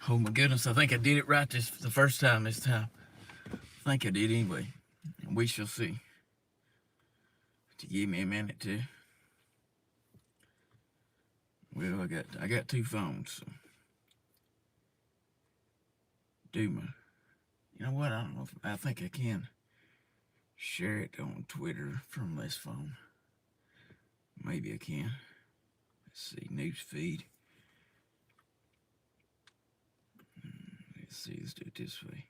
Oh my goodness, I think I did it right the first time this time. I think I did anyway. We shall see. To give me a minute to. Well, I got two phones. So do my. You know what? I don't know. I think I can share it on Twitter from this phone. Maybe I can. Let's see, news feed. Let's see. Let's do it this way.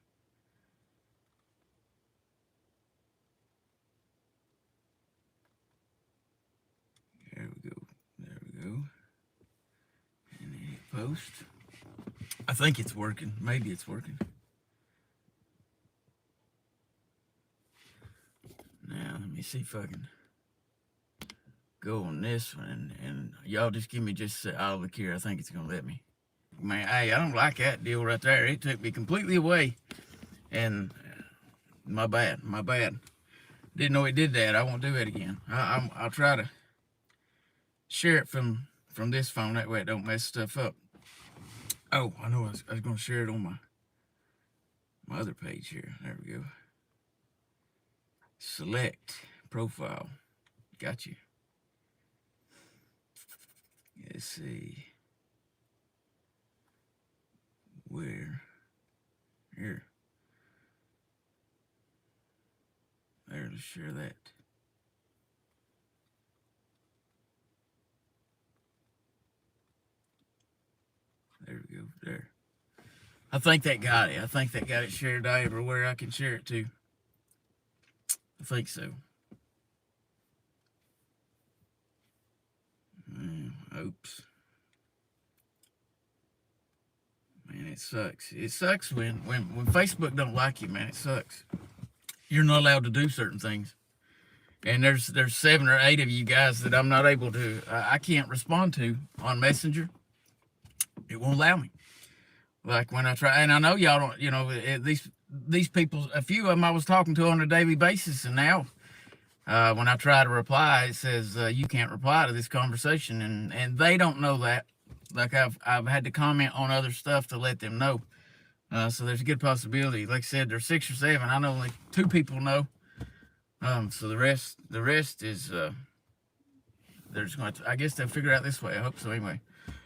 There we go. There we go. And then hit post. I think it's working. Maybe it's working. Now, let me see if I can go on this one. And y'all just give me just, I'll look here. I think it's going to let me. Man, hey, I don't like that deal right there. It took me completely away. And my bad. Didn't know it did that. I won't do it again. I'll try to share it from this phone. That way it don't mess stuff up. Oh, I know I was going to share it on my other page here. There we go. Select profile. Got you. Let's see. Where? Here. There, let's share that. There we go. There. I think that got it. I think that got it shared out everywhere I can share it to. I think so. Oops. Man, it sucks. It sucks when Facebook don't like you, man. It sucks. You're not allowed to do certain things. And there's 7 or 8 of you guys that I'm not able to, I can't respond to on Messenger. It won't allow me. Like when I try, and I know y'all don't, you know, these people, a few of them I was talking to on a daily basis, and now when I try to reply, it says you can't reply to this conversation, and they don't know that. Like I've had to comment on other stuff to let them know. So there's a good possibility. Like I said, there's 6 or 7. I know only 2 people know. So the rest is they're just going to, I guess they'll figure it out this way. I hope so. Anyway,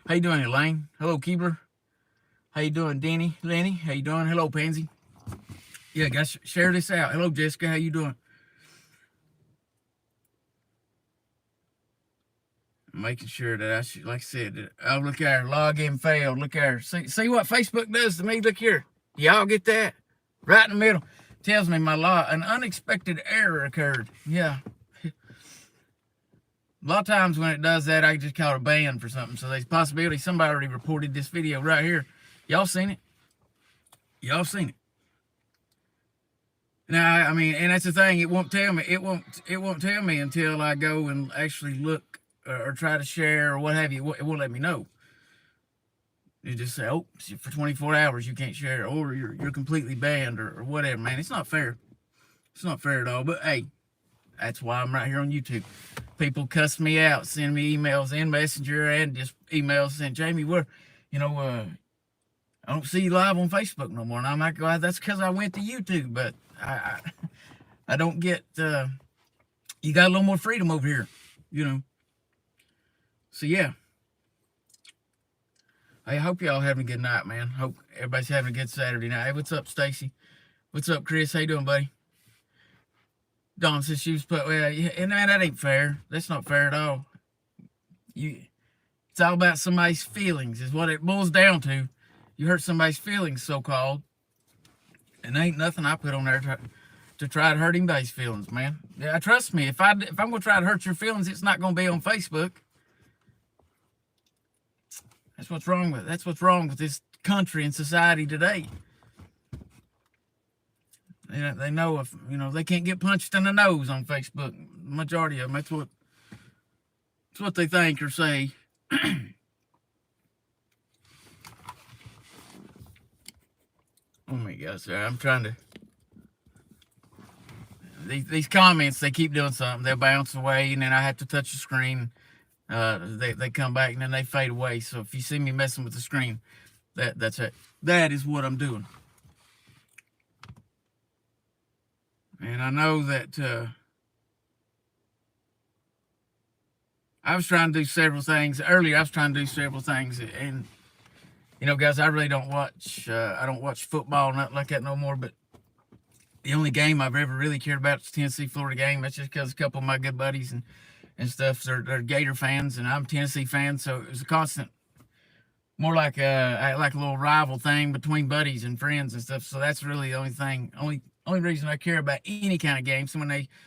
how you doing, Elaine? Hello, Keebler. How you doing, Denny? Lenny? How you doing? Hello, Pansy. Yeah, guys, share this out. Hello, Jessica. How you doing? Making sure that I should, like I said, oh, look here, login failed. Look here. See what Facebook does to me? Look here. Y'all get that? Right in the middle. Tells me an unexpected error occurred. Yeah. A lot of times when it does that, I just call it a ban for something. So there's a possibility somebody already reported this video right here. Y'all seen it? Y'all seen it? Now, I mean, and that's the thing. It won't tell me. It won't tell me until I go and actually look or try to share or what have you. It won't let me know. You just say, oh, for 24 hours you can't share, or you're completely banned, or whatever. Man, it's not fair. It's not fair at all. But hey, that's why I'm right here on YouTube. People cuss me out, send me emails in Messenger and just emails saying, Jamie, I don't see you live on Facebook no more. And I'm like, well, that's because I went to YouTube. But I don't get, you got a little more freedom over here, you know. So, yeah. I hope y'all having a good night, man. Hope everybody's having a good Saturday night. Hey, what's up, Stacy? What's up, Chris? How you doing, buddy? Dawn says she was put, well, yeah, and that ain't fair. That's not fair at all. It's all about somebody's feelings is what it boils down to. You hurt somebody's feelings, so-called. And there ain't nothing I put on there to try to hurt anybody's feelings, man. Yeah, trust me, if I'm going to try to hurt your feelings, it's not going to be on Facebook. That's what's wrong with this country and society today. They know if they can't get punched in the nose on Facebook. Majority of them, that's what they think or say. Oh my God, sir! I'm trying to. These comments, they keep doing something. They'll bounce away, and then I have to touch the screen. They come back and then they fade away. So if you see me messing with the screen, That's it. That is what I'm doing. And I know that I was trying to do several things earlier. I was trying to do several things, and guys, I really don't watch. I don't watch football, nothing like that no more. But the only game I've ever really cared about is the Tennessee-Florida game. That's just because a couple of my good buddies and stuff, they're Gator fans, and I'm Tennessee fan, so it was a constant, more like a little rival thing between buddies and friends and stuff. So that's really the only reason I care about any kind of games. So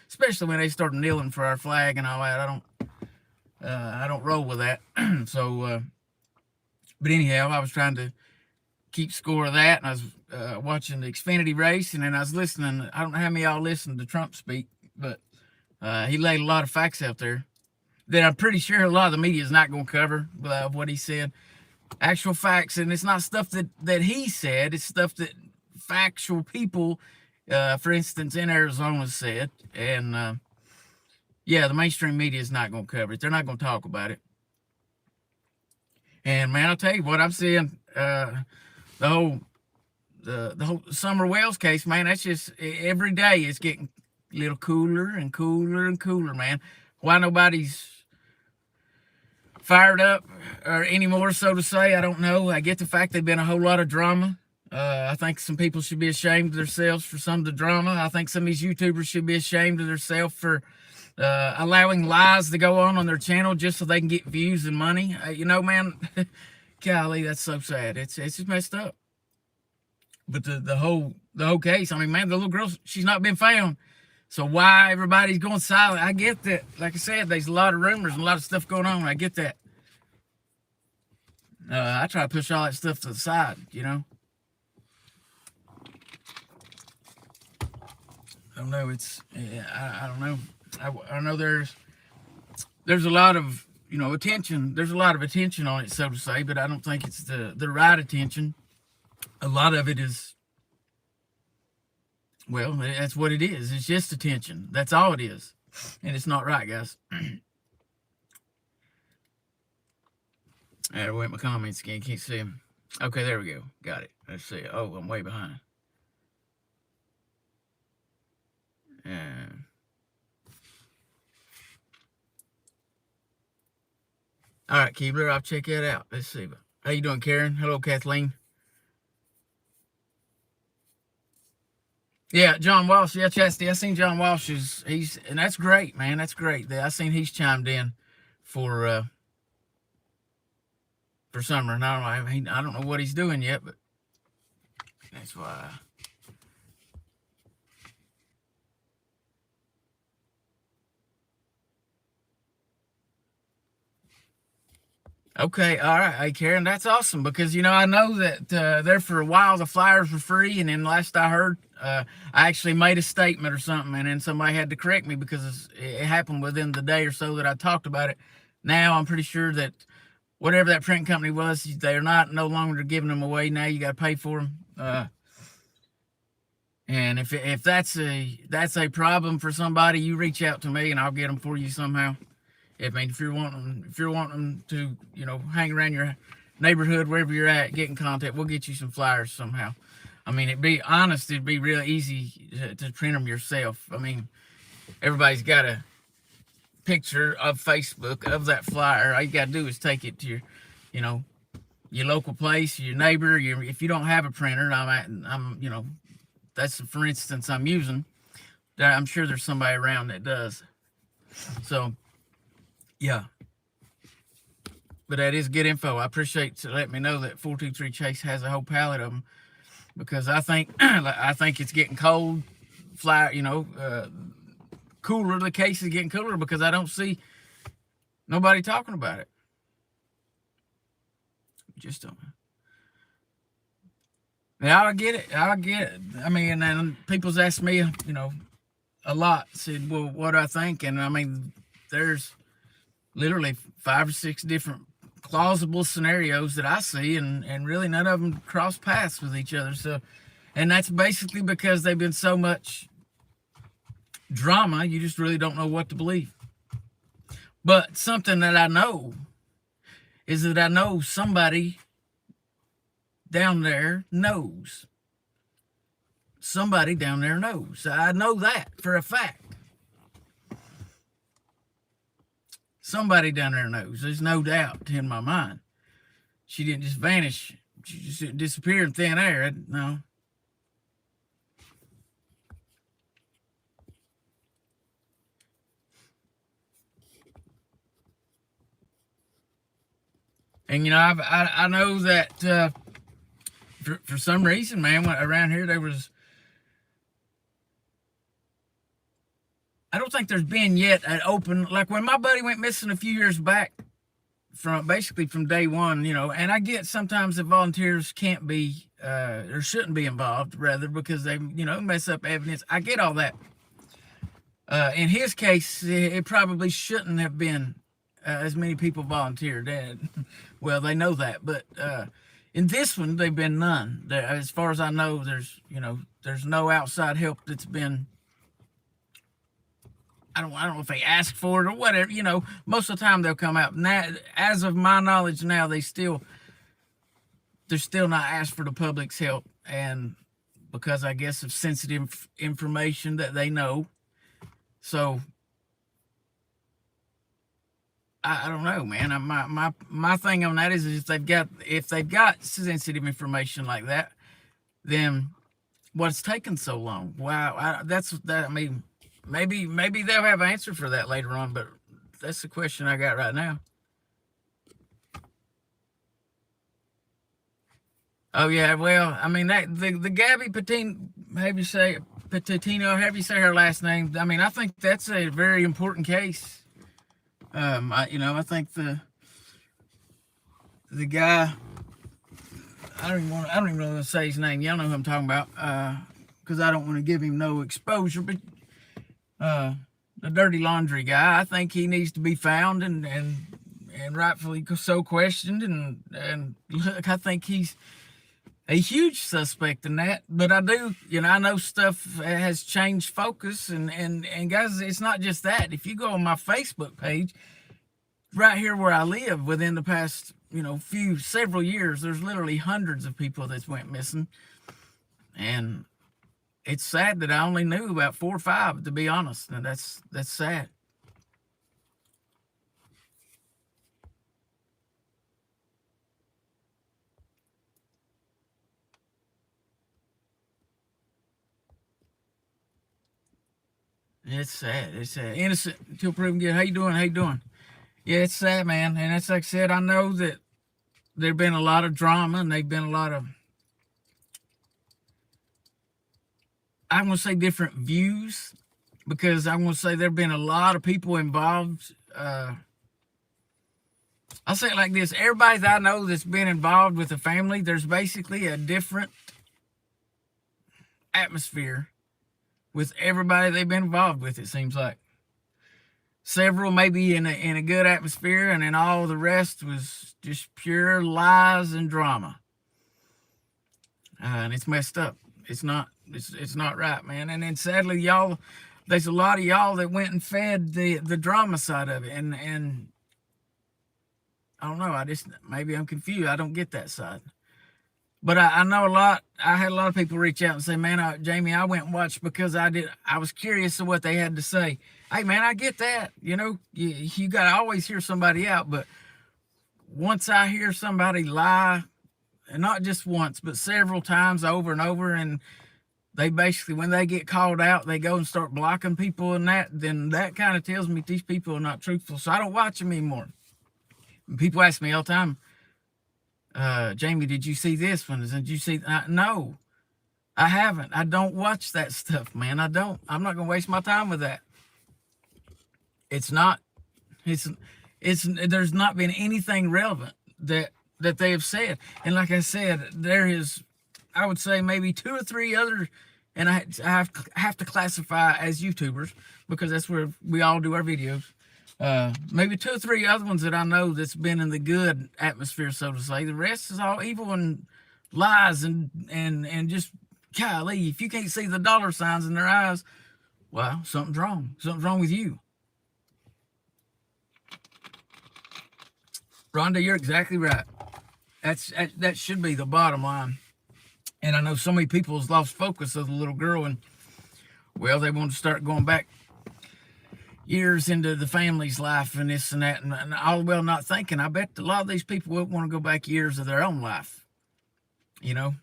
especially when they start kneeling for our flag and all that, I don't roll with that. So, but anyhow, I was trying to keep score of that, and I was watching the Xfinity race, and then I was listening. I don't know how many of y'all listened to Trump speak, but he laid a lot of facts out there that I'm pretty sure a lot of the media is not going to cover what he said. Actual facts, and it's not stuff that he said. It's stuff that factual people, for instance, in Arizona said. And yeah, the mainstream media is not going to cover it. They're not going to talk about it. And man, I'll tell you what, I'm seeing the whole Summer Wells case, man. That's just every day it's getting a little cooler and cooler and cooler, man. Why nobody's fired up or anymore, so to say, I don't know. I get the fact there's been a whole lot of drama. I think some people should be ashamed of themselves for some of the drama. I think some of these YouTubers should be ashamed of themselves for allowing lies to go on their channel just so they can get views and money. Man, golly, that's so sad. It's just messed up. But the whole case, I mean, man, the little girl, she's not been found. So why everybody's going silent? I get that. Like I said, there's a lot of rumors and a lot of stuff going on. I get that. I try to push all that stuff to the side, I don't know. I don't know. I know there's a lot of attention. There's a lot of attention on it, so to say, but I don't think it's the right attention. A lot of it is, well, that's what it is. It's just attention. That's all it is, and it's not right, guys. I had to wait my comments again. Can't see them. Okay, there we go. Got it. Let's see. Oh, I'm way behind. All right, Keebler, I'll check that out. Let's see. How you doing, Karen? Hello, Kathleen. Yeah, John Walsh. Yeah, Chastity. I seen John Walsh and that's great, man. That's great. I seen he's chimed in for summer, and I don't know what he's doing yet, but that's why. Okay, all right, hey Karen, that's awesome because I know that there for a while the flyers were free, and then last I heard, I actually made a statement or something, and then somebody had to correct me because it happened within the day or so that I talked about it. Now I'm pretty sure that whatever that print company was, they're no longer giving them away. Now you got to pay for them. And if that's a problem for somebody, you reach out to me and I'll get them for you somehow. I mean, if you're wanting to, hang around your neighborhood wherever you're at, get in contact. We'll get you some flyers somehow. I mean, it'd be real easy to print them yourself. I mean, everybody's got a picture of Facebook of that flyer. All you got to do is take it to your, your local place, your neighbor. If you don't have a printer, that's for instance I'm using. I'm sure there's somebody around that does. So, yeah. But that is good info. I appreciate you letting me know that 423 Chase has a whole pallet of them because I think it's getting cold. Cooler. The case is getting cooler because I don't see nobody talking about it. Just don't. Yeah, I get it. I mean, and people's asked me, a lot. Said, well, what do I think? And I mean, there's literally 5 or 6 different plausible scenarios that I see, and really none of them cross paths with each other. So, and that's basically because they've been so much drama, you just really don't know what to believe. But something that I know is that I know somebody down there knows. Somebody down there knows. I know that for a fact. Somebody down there knows. There's no doubt in my mind. She didn't just vanish. She just didn't disappear in thin air. No. And I know that for some reason, man, around here there was. I don't think there's been yet an open, like when my buddy went missing a few years back, from day one, and I get sometimes that volunteers can't be or shouldn't be involved, rather, because they mess up evidence. I get all that. In his case, it probably shouldn't have been as many people volunteered. Well, they know that, but in this one, they've been none. As far as I know, there's no outside help that's been. I don't know if they ask for it or whatever. Most of the time they'll come out. Now, as of my knowledge, now they're still not asked for the public's help, and because I guess of sensitive information that they know. So I don't know, man. My thing on that is if they've got sensitive information like that, then what's taken so long? Wow, I mean. Maybe they'll have an answer for that later on, but that's the question I got right now. Oh yeah, well, I mean that the Gabby Patino, however you say her last name. I mean, I think that's a very important case. I think the guy. I don't even want to say his name. Y'all know who I'm talking about, because I don't want to give him no exposure, but. The dirty laundry guy, I think he needs to be found and rightfully so questioned, and look, I think he's a huge suspect in that. But I do, I know stuff has changed focus, and guys, it's not just that. If you go on my Facebook page, right here where I live, within the past several years, there's literally hundreds of people that went missing, and it's sad that I only knew about 4 or 5, to be honest, and that's sad. It's sad. It's sad. Innocent until proven guilty. How you doing? Yeah, it's sad, man. And it's like I said, I know that there've been a lot of drama, and there've been a lot of, I'm going to say, different views, because I'm going to say there've been a lot of people involved. I'll say it like this. Everybody that I know that's been involved with the family, there's basically a different atmosphere with everybody they've been involved with, it seems like. Several maybe in a good atmosphere, and then all the rest was just pure lies and drama. And it's messed up. It's not right, man. And then sadly, y'all, there's a lot of y'all that went and fed the drama side of it, and I don't know. Maybe I'm confused. I don't get that side. But I know a lot. I had a lot of people reach out and say, man, Jamie, I went and watched because I was curious of what they had to say. Hey, man, I get that. You got to always hear somebody out. But once I hear somebody lie, and not just once, but several times over and over, and they basically, when they get called out, they go and start blocking people and then that kind of tells me these people are not truthful. So I don't watch them anymore. And people ask me all the time, Jamie, did you see this one? Did you see? No, I haven't. I don't watch that stuff, man. I don't. I'm not going to waste my time with that. There's not been anything relevant that they have said. And like I said, there is, I would say, maybe 2 or 3 other, and I have to classify as YouTubers because that's where we all do our videos. Maybe 2 or 3 other ones that I know that's been in the good atmosphere, so to say. The rest is all evil and lies and just, golly, if you can't see the dollar signs in their eyes, well, something's wrong. Something's wrong with you. Rhonda, you're exactly right. That should be the bottom line. And I know so many people has lost focus of the little girl, and well, they want to start going back years into the family's life and this and that, and all the well not thinking. I bet a lot of these people will want to go back years of their own life. You know,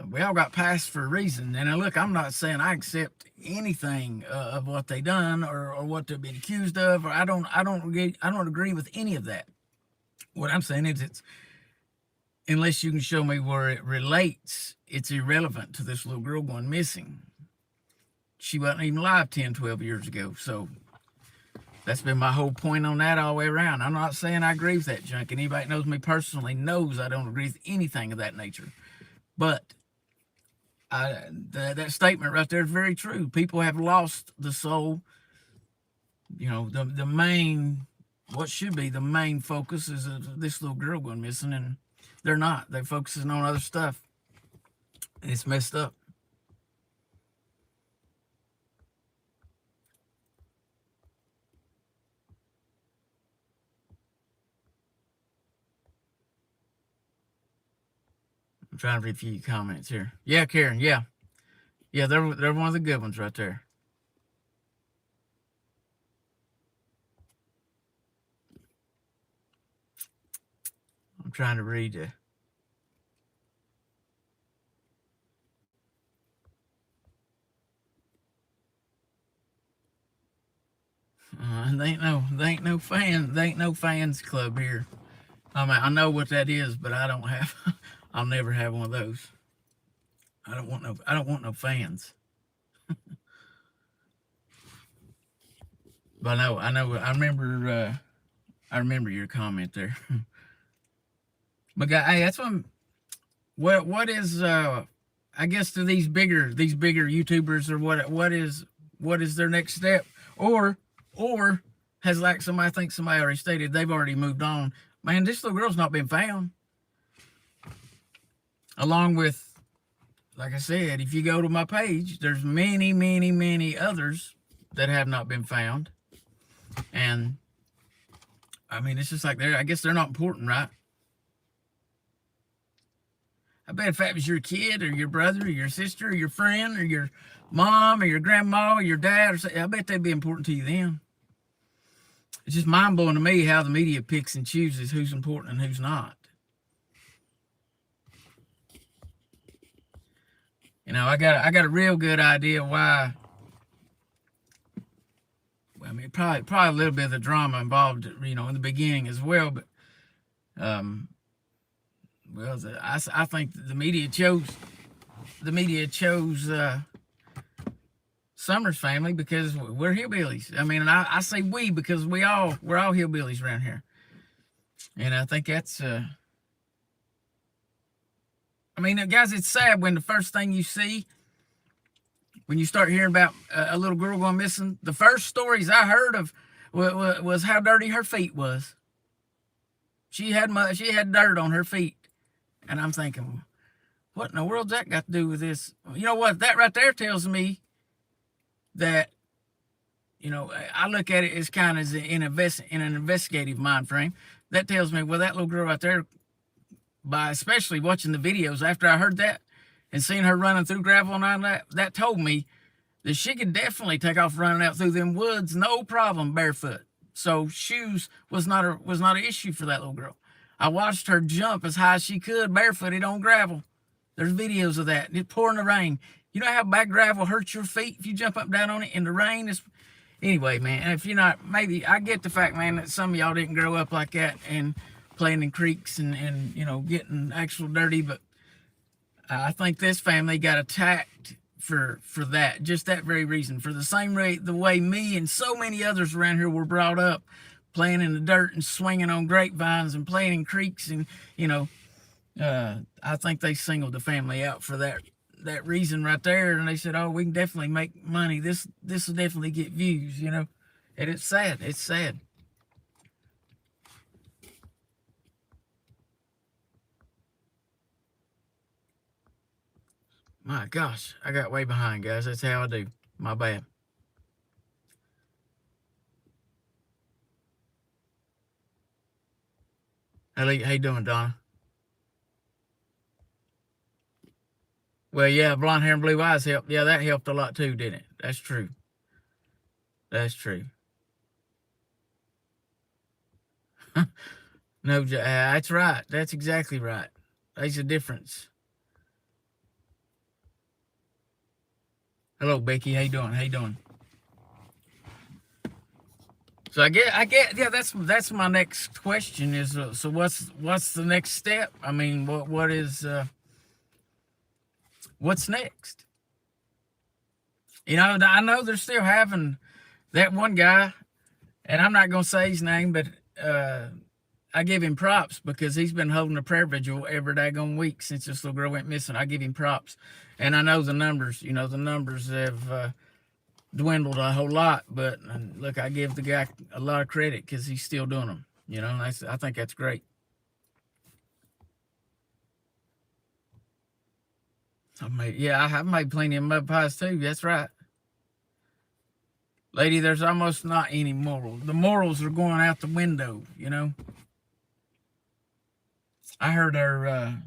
we all got past for a reason. And look, I'm not saying I accept anything of what they done or what they've been accused of, or I don't agree with any of that. What I'm saying is, it's unless you can show me where it relates, it's irrelevant to this little girl going missing. She wasn't even alive 10, 12 years ago. So that's been my whole point on that all the way around. I'm not saying I agree with that junk. Anybody that knows me personally knows I don't agree with anything of that nature. But that statement right there is very true. People have lost the soul. You know, the main, what should be the main focus is this little girl going missing, and they're not. They're focusing on other stuff. And it's messed up. I'm trying to read a few comments here. Yeah, Karen, yeah. Yeah, they're one of the good ones right there. I'm trying to read it. They ain't no fans club here. I mean, I know what that is, but I don't have. I'll never have one of those. I don't want no fans. But I know. I remember your comment there. But hey, that's what is I guess to these bigger YouTubers, or what is their next step, or has, like somebody, I think somebody already stated, they've already moved on. Man, this little girl's not been found. Along with, like I said, if you go to my page, there's many others that have not been found. And I mean, it's just like I guess they're not important, right? I bet if that was your kid or your brother or your sister or your friend or your mom or your grandma or your dad, or something, I bet they'd be important to you then. It's just mind blowing to me how the media picks and chooses who's important and who's not. You know, I got a real good idea why. I mean, probably a little bit of the drama involved, you know, in the beginning as well. But well, I think the media chose Summers family because we're hillbillies. I mean, and I say we because we're all hillbillies around here, and I think that's. I mean, guys, it's sad when the first thing you see, when you start hearing about a little girl going missing, the first stories I heard of was how dirty her feet was. She had dirt on her feet, and I'm thinking, what in the world's that got to do with this? You know what? That right there tells me that, you know, I look at it as kind of in an investigative mind frame. That tells me, well, that little girl right there, by especially watching the videos after I heard that and seeing her running through gravel and all that told me that she could definitely take off running out through them woods, no problem, barefoot. So shoes was not an issue for that little girl. I watched her jump as high as she could barefooted on gravel. There's videos of that. It pouring the rain. You know how bad gravel hurts your feet if you jump up and down on it in the rain? Anyway, man, if you're not, maybe I get the fact, man, that some of y'all didn't grow up like that and playing in creeks and you know, getting actual dirty, but I think this family got attacked for that, just that very reason, for the same the way me and so many others around here were brought up, playing in the dirt and swinging on grapevines and playing in creeks, and you know, I think they singled the family out for that reason right there, and they said, "Oh, we can definitely make money. This will definitely get views," you know, and it's sad. It's sad. My gosh, I got way behind, guys. That's how I do. My bad. How you doing, Donna? Well, yeah, blonde hair and blue eyes helped. Yeah, that helped a lot too, didn't it? That's true. That's true. No, that's right. That's exactly right. There's a difference. Hello, Becky. How you doing? How you doing? So yeah. That's my next question is so what's the next step? I mean, what is what's next? You know, I know they're still having that one guy, and I'm not gonna say his name, but I give him props because he's been holding a prayer vigil every daggone week since this little girl went missing. I give him props, and I know the numbers. You know, the numbers have dwindled a whole lot, but look, I give the guy a lot of credit because he's still doing them. You know, and I think that's great. I've made plenty of mud pies too. That's right, lady. There's almost not any morals. The morals are going out the window. You know. I heard our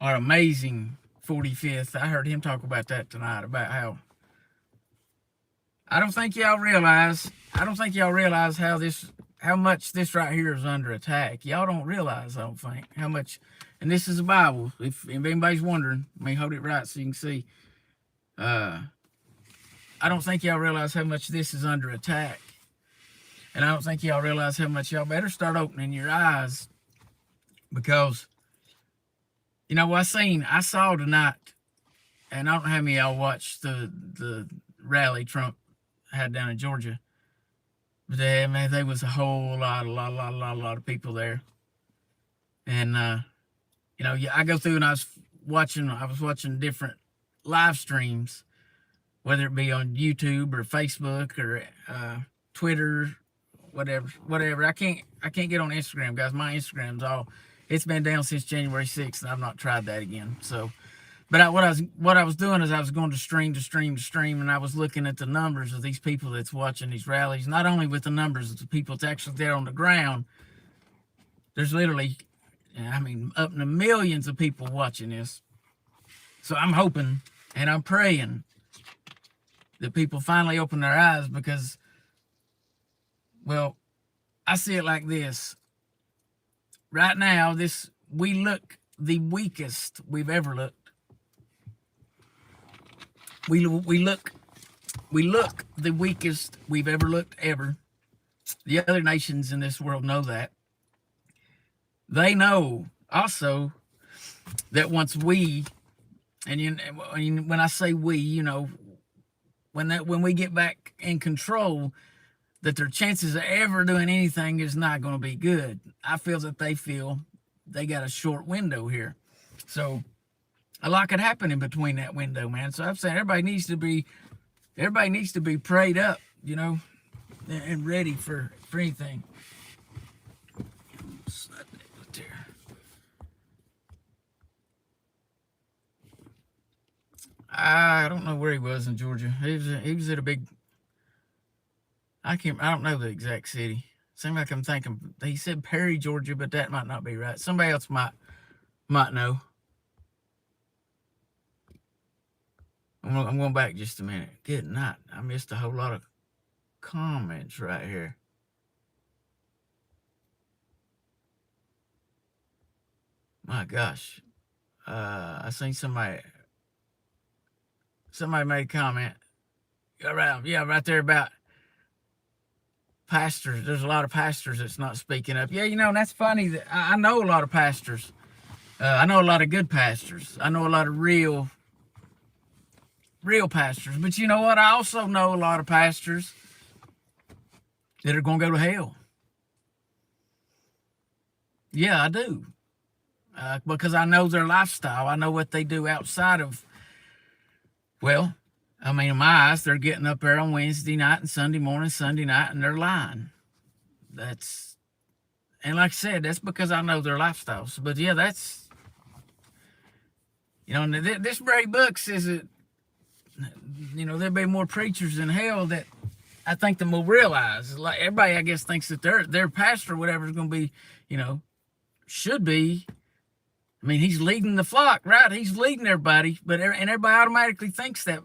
amazing 45th. I heard him talk about that tonight about how I don't think y'all realize how much this right here is under attack. Y'all don't realize, I don't think, how much, and this is the Bible. If anybody's wondering, let me hold it right so you can see. I don't think y'all realize how much this is under attack. And I don't think y'all realize how much y'all better start opening your eyes, because, you know, I saw tonight, and I don't know how many of y'all watched the rally Trump had down in Georgia, but there was a whole lot of people there. And, you know, I go through and I was watching different live streams, whether it be on YouTube or Facebook or Twitter, whatever. I can't get on Instagram, guys. My Instagram's it's been down since January 6th, and I've not tried that again. So, but what I was doing is I was going to stream, and I was looking at the numbers of these people that's watching these rallies. Not only with the numbers of the people that's actually there on the ground. There's literally, I mean, up to millions of people watching this. So I'm hoping and I'm praying that people finally open their eyes, because, well, I see it like this. Right now, we look the weakest we've ever looked. We look the weakest we've ever looked ever. The other nations in this world know that. They know also that once we, and when I say we, you know, when we get back in control, that their chances of ever doing anything is not going to be good. I feel that they got a short window here. So a lot could happen in between that window, man. So I'm saying everybody needs to be prayed up, you know, and ready for anything. I don't know where he was in Georgia. He was at a big. I don't know the exact city. Seems like I'm thinking he said Perry, Georgia, but that might not be right. Somebody else might know. I'm going back just a minute. Good night. I missed a whole lot of comments right here. My gosh. I seen somebody made a comment. Right there about pastors. There's a lot of pastors that's not speaking up. Yeah, you know, and that's funny. That I know a lot of pastors. I know a lot of good pastors. I know a lot of real pastors. But you know what? I also know a lot of pastors that are going to go to hell. Yeah, I do. Because I know their lifestyle. I know what they do outside of, well, I mean, in my eyes, they're getting up there on Wednesday night and Sunday morning, Sunday night, and they're lying. And like I said, that's because I know their lifestyles. But yeah, that's, you know, this very book says that, you know, there'll be more preachers in hell that I think them will realize. Like everybody, I guess, thinks that their pastor or whatever is going to be, you know, should be I mean, he's leading the flock, right? He's leading everybody, and everybody automatically thinks that.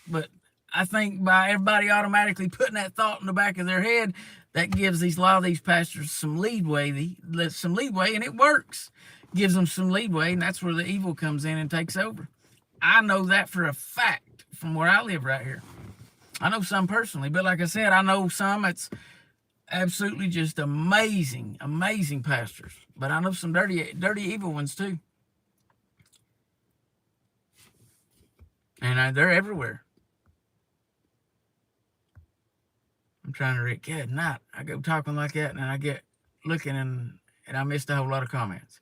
But I think by everybody automatically putting that thought in the back of their head, that gives a lot of these pastors some leeway, and it works. Gives them some leeway, and that's where the evil comes in and takes over. I know that for a fact from where I live right here. I know some personally, but like I said, I know some that's absolutely just amazing pastors. But I know some dirty, evil ones too. And they're everywhere. I'm trying to read. God, not. I go talking like that, and I get looking, and I missed a whole lot of comments.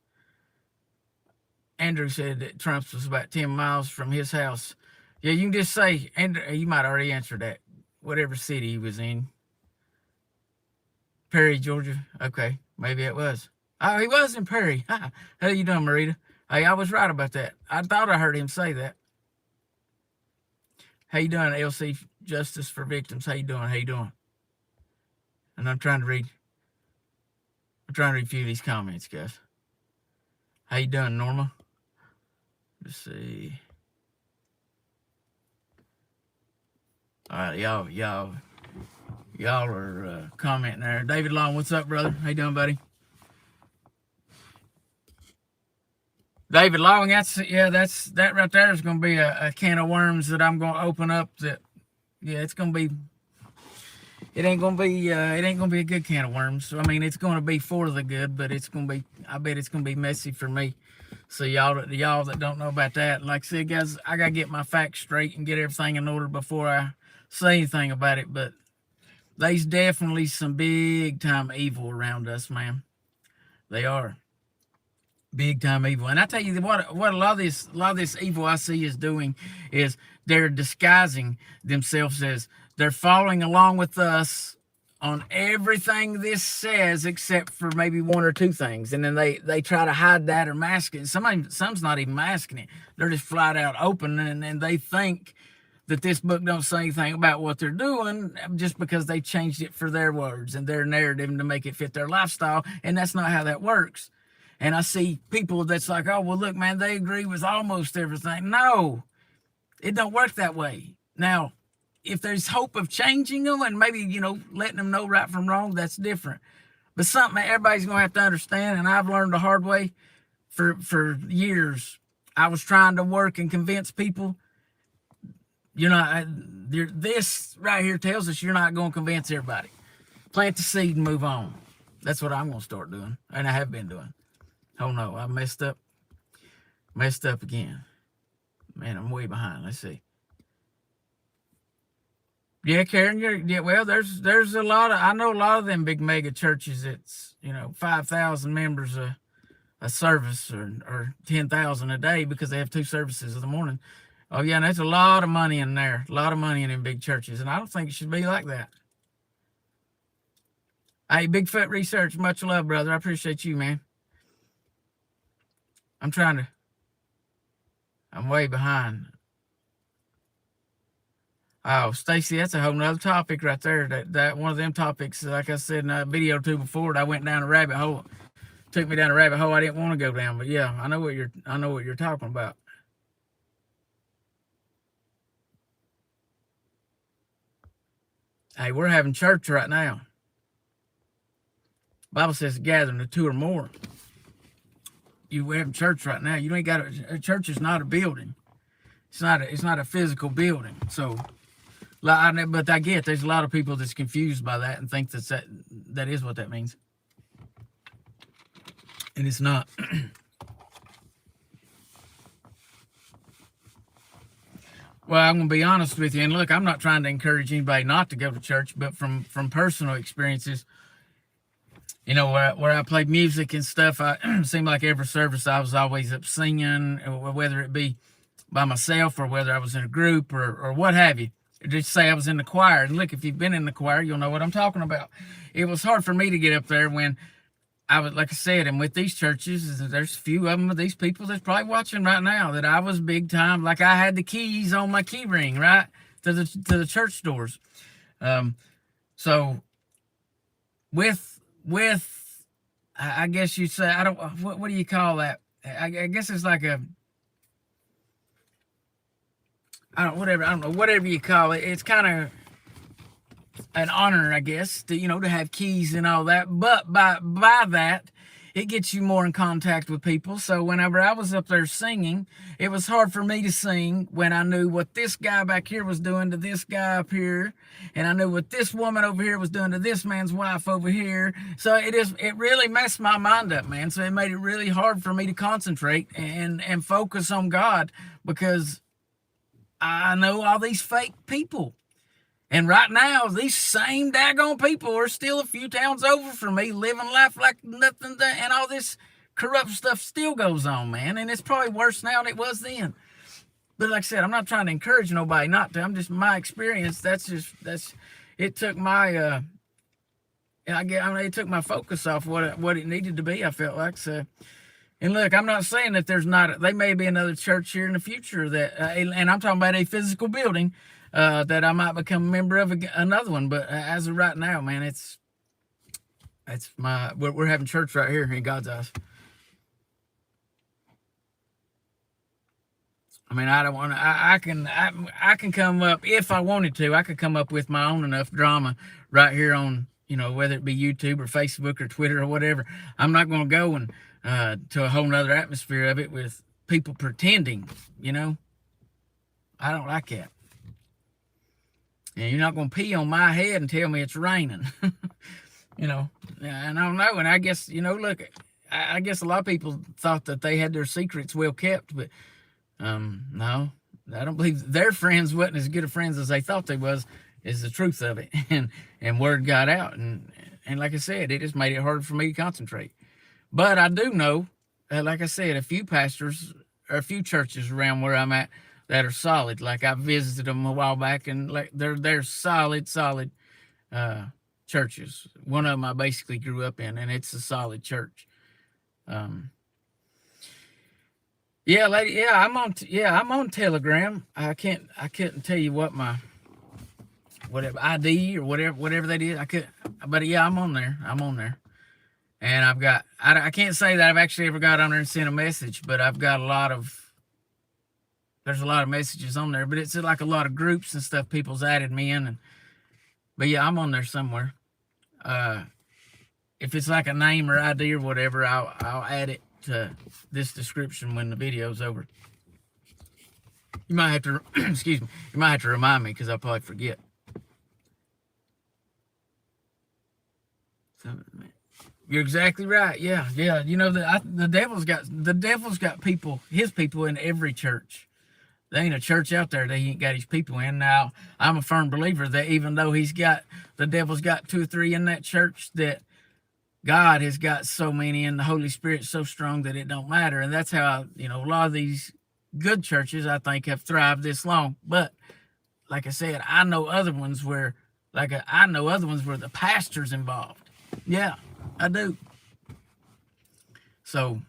Andrew said that Trump's was about 10 miles from his house. Yeah, you can just say, Andrew, you might already answer that. Whatever city he was in. Perry, Georgia. Okay, maybe it was. Oh, he was in Perry. How you doing, Marita? Hey, I was right about that. I thought I heard him say that. How you doing, LC Justice for Victims? How you doing? And I'm trying to read a few of these comments, guys. How you doing, Norma? Let's see. All right, y'all are commenting there. David Long, what's up, brother? How you doing, buddy? David Long, that right there is going to be a can of worms that I'm going to open up. It's going to be. It ain't gonna be a good can of worms. I mean, it's gonna be for the good, but I bet it's gonna be messy for me. So y'all that don't know about that, like I said, guys, I gotta get my facts straight and get everything in order before I say anything about it. But there's definitely some big time evil around us, man. They are big time evil. And I tell you what a lot of this evil I see is doing is they're disguising themselves as they're following along with us on everything this says except for maybe one or two things. And then they try to hide that or mask it. Some's not even masking it. They're just flat out open, and they think that this book don't say anything about what they're doing just because they changed it for their words and their narrative to make it fit their lifestyle. And that's not how that works. And I see people that's like, oh, well, look, man, they agree with almost everything. No, it don't work that way. Now, if there's hope of changing them and maybe, letting them know right from wrong, that's different. But something that everybody's going to have to understand, and I've learned the hard way for years. I was trying to work and convince people, this right here tells us you're not going to convince everybody. Plant the seed and move on. That's what I'm going to start doing, and I have been doing. Oh, no, I messed up again. Man, I'm way behind. Let's see. Yeah, Karen, there's a lot of, I know a lot of them big mega churches. It's 5,000 members a service or 10,000 a day because they have two services in the morning. Oh yeah, and there's a lot of money in there, a lot of money in them big churches, and I don't think it should be like that. Hey, Bigfoot Research, much love, brother. I appreciate you, man. I'm way behind. Oh, Stacy, that's a whole nother topic right there. That one of them topics, like I said in a video or two before, I went down a rabbit hole. Took me down a rabbit hole I didn't want to go down. But yeah, I know what you're talking about. Hey, we're having church right now. Bible says gathering of two or more. We're having church right now. You ain't got a church is not a building. It's not a physical building. So. But I get there's a lot of people that's confused by that and think that is what that means. And it's not. Well, I'm going to be honest with you. And look, I'm not trying to encourage anybody not to go to church, but from personal experiences, where I played music and stuff, it seemed like every service I was always up singing, whether it be by myself or whether I was in a group or what have you. Just say I was in the choir. And look, if you've been in the choir, you'll know what I'm talking about. It was hard for me to get up there when I was, like I said, and with these churches, there's a few of them of these people that's probably watching right now that I was big time. Like I had the keys on my key ring, right, to the church doors. So with I guess you'd say, what do you call that? I guess it's like a, I don't know, whatever you call it. It's kind of an honor, I guess, to, to have keys and all that. But by that, it gets you more in contact with people. So whenever I was up there singing, it was hard for me to sing when I knew what this guy back here was doing to this guy up here, and I knew what this woman over here was doing to this man's wife over here. So it really messed my mind up, man. So it made it really hard for me to concentrate and focus on God, because I know all these fake people. And right now, these same daggone people are still a few towns over from me, living life like nothing, and all this corrupt stuff still goes on, man. And it's probably worse now than it was then. But like I said, I'm not trying to encourage nobody not to. I'm just, my experience. It took my, it took my focus off what it needed to be. I felt like so. And look, I'm not saying that there may be another church here in the future that, and I'm talking about a physical building. That I might become a member of another one, but as of right now, man, we're having church right here in God's eyes. I mean, I don't want to. I can come up if I wanted to. I could come up with my own enough drama right here on, whether it be YouTube or Facebook or Twitter or whatever. I'm not going to go and to a whole nother atmosphere of it with people pretending. I don't like that. And you're not going to pee on my head and tell me it's raining. And I don't know. And I guess, look, I guess a lot of people thought that they had their secrets well kept, but no, I don't believe their friends wasn't as good of friends as they thought they was, is the truth of it. And word got out. And like I said, it just made it hard for me to concentrate. But I do know, like I said, a few pastors or a few churches around where I'm at that are solid. Like I visited them a while back, and like they're solid churches. One of them I basically grew up in, and it's a solid church. Yeah, lady. Yeah, I'm on Telegram. I couldn't tell you what my whatever ID or whatever they did. I could, but yeah, I'm on there. And I can't say that I've actually ever got on there and sent a message, but I've got there's a lot of messages on there, but it's like a lot of groups and stuff people's added me in. But yeah, I'm on there somewhere. If it's like a name or ID or whatever, I'll add it to this description when the video's over. You might have to, excuse me, you might have to remind me, because I'll probably forget. You're exactly right. Yeah. The devil's got people, his people in every church. There ain't a church out there that he ain't got his people in. Now, I'm a firm believer that even though the devil's got 2 or 3 in that church, that God has got so many, and the Holy Spirit so strong that it don't matter. And that's how, a lot of these good churches, I think, have thrived this long. But like I said, I know other ones where the pastor's involved. Yeah, I do. So,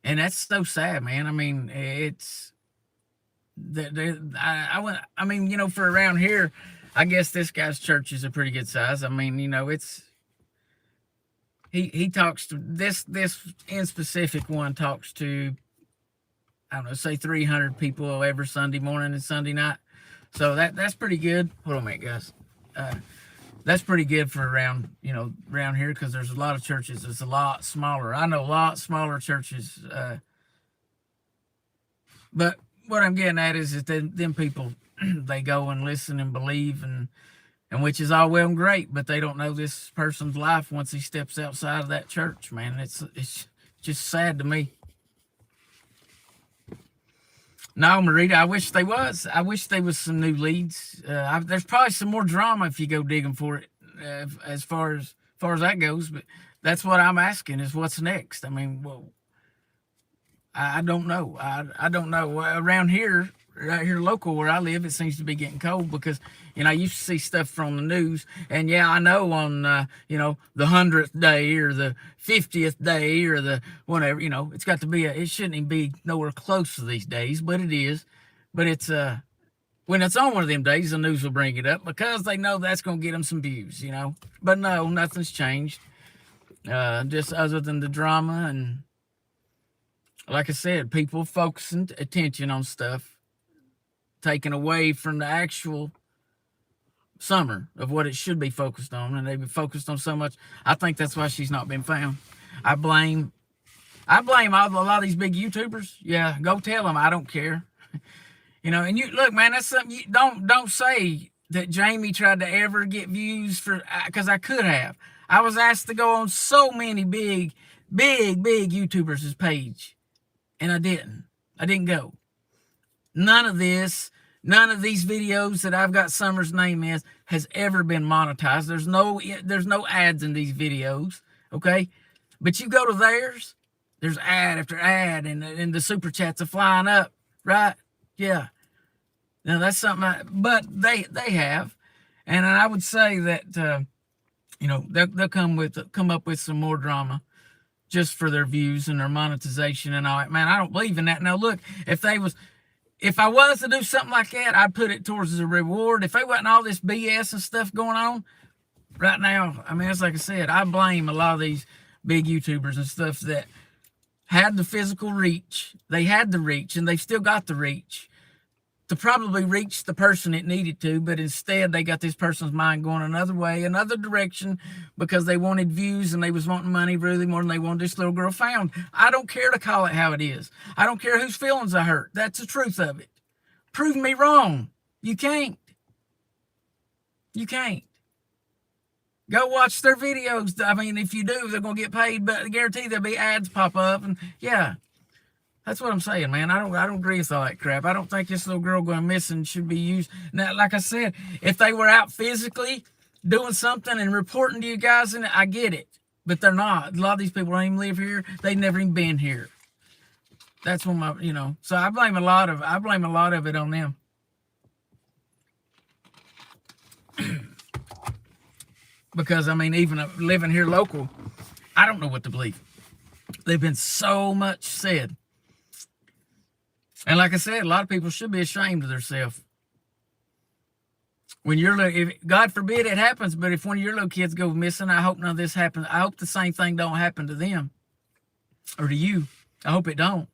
and that's so sad, man. I mean, it's for around here, I guess this guy's church is a pretty good size. I mean, it's he talks to this in specific one talks to, I don't know, say 300 people every Sunday morning and Sunday night. So that's pretty good. Hold on a minute, guys. That's pretty good for around here, because there's a lot of churches that's a lot smaller. I know a lot smaller churches. But what I'm getting at is that them people, they go and listen and believe, and which is all well and great, but they don't know this person's life once he steps outside of that church, man. It's just sad to me. No, Marita, I wish there was some new leads. There's probably some more drama if you go digging for it, as far as that goes. But that's what I'm asking, is what's next. I mean, well, I don't know. I don't know. Around here, right here local where I live, it seems to be getting cold, because I used to see stuff from the news, and yeah, I know on the 100th day or the 50th day or the whatever, it's got to be it shouldn't even be nowhere close to these days, but it is. But it's when it's on one of them days, the news will bring it up, because they know that's going to get them some views, But no, nothing's changed, just other than the drama and like I said, people focusing attention on stuff, taken away from the actual summer of what it should be focused on, and they've been focused on so much. I think that's why she's not been found. I blame a lot of these big YouTubers. Yeah, go tell them I don't care. And you look, man, that's something you don't say that Jamie tried to ever get views for, because I could have. I was asked to go on so many big YouTubers' page, and I didn't. I didn't go. None of these videos that I've got Summer's name is has ever been monetized. There's no ads in these videos, okay? But you go to theirs, there's ad after ad, and the super chats are flying up, right? Yeah. Now that's something, but they have, and I would say that they'll come up with some more drama just for their views and their monetization and all that. Man, I don't believe in that. Now look, if I was to do something like that, I'd put it towards a reward. If they wasn't all this BS and stuff going on right now, I mean, it's like I said, I blame a lot of these big YouTubers and stuff that had the physical reach. They had the reach, and they've still got the reach to probably reach the person it needed to, but instead they got this person's mind going another way, another direction, because they wanted views and they was wanting money really more than they wanted this little girl found. I don't care to call it how it is. I don't care whose feelings I hurt. That's the truth of it. Prove me wrong. You can't. You can't. Go watch their videos. I mean, if you do, they're going to get paid, but I guarantee there'll be ads pop up, and yeah. That's what I'm saying, man. I don't agree with all that crap. I don't think this little girl going missing should be used. Now, like I said, if they were out physically doing something and reporting to you guys, and I get it, but they're not. A lot of these people don't even live here. They've never even been here. That's when So I blame a lot of it on them. Because I mean, even living here local, I don't know what to believe. They've been so much said. And like I said, a lot of people should be ashamed of themselves. When if God forbid it happens, but if one of your little kids go missing, I hope none of this happens. I hope the same thing don't happen to them or to you. I hope it don't.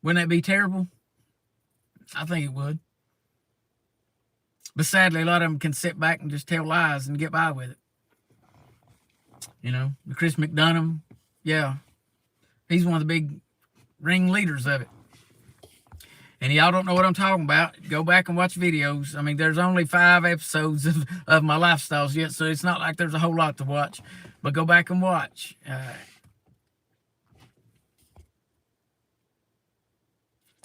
Wouldn't that be terrible? I think it would. But sadly, a lot of them can sit back and just tell lies and get by with it. Chris McDonough, yeah, he's one of the big ringleaders of it. And y'all don't know what I'm talking about, go back and watch videos. I mean, there's only 5 episodes of my lifestyles yet, so it's not like there's a whole lot to watch. But go back and watch.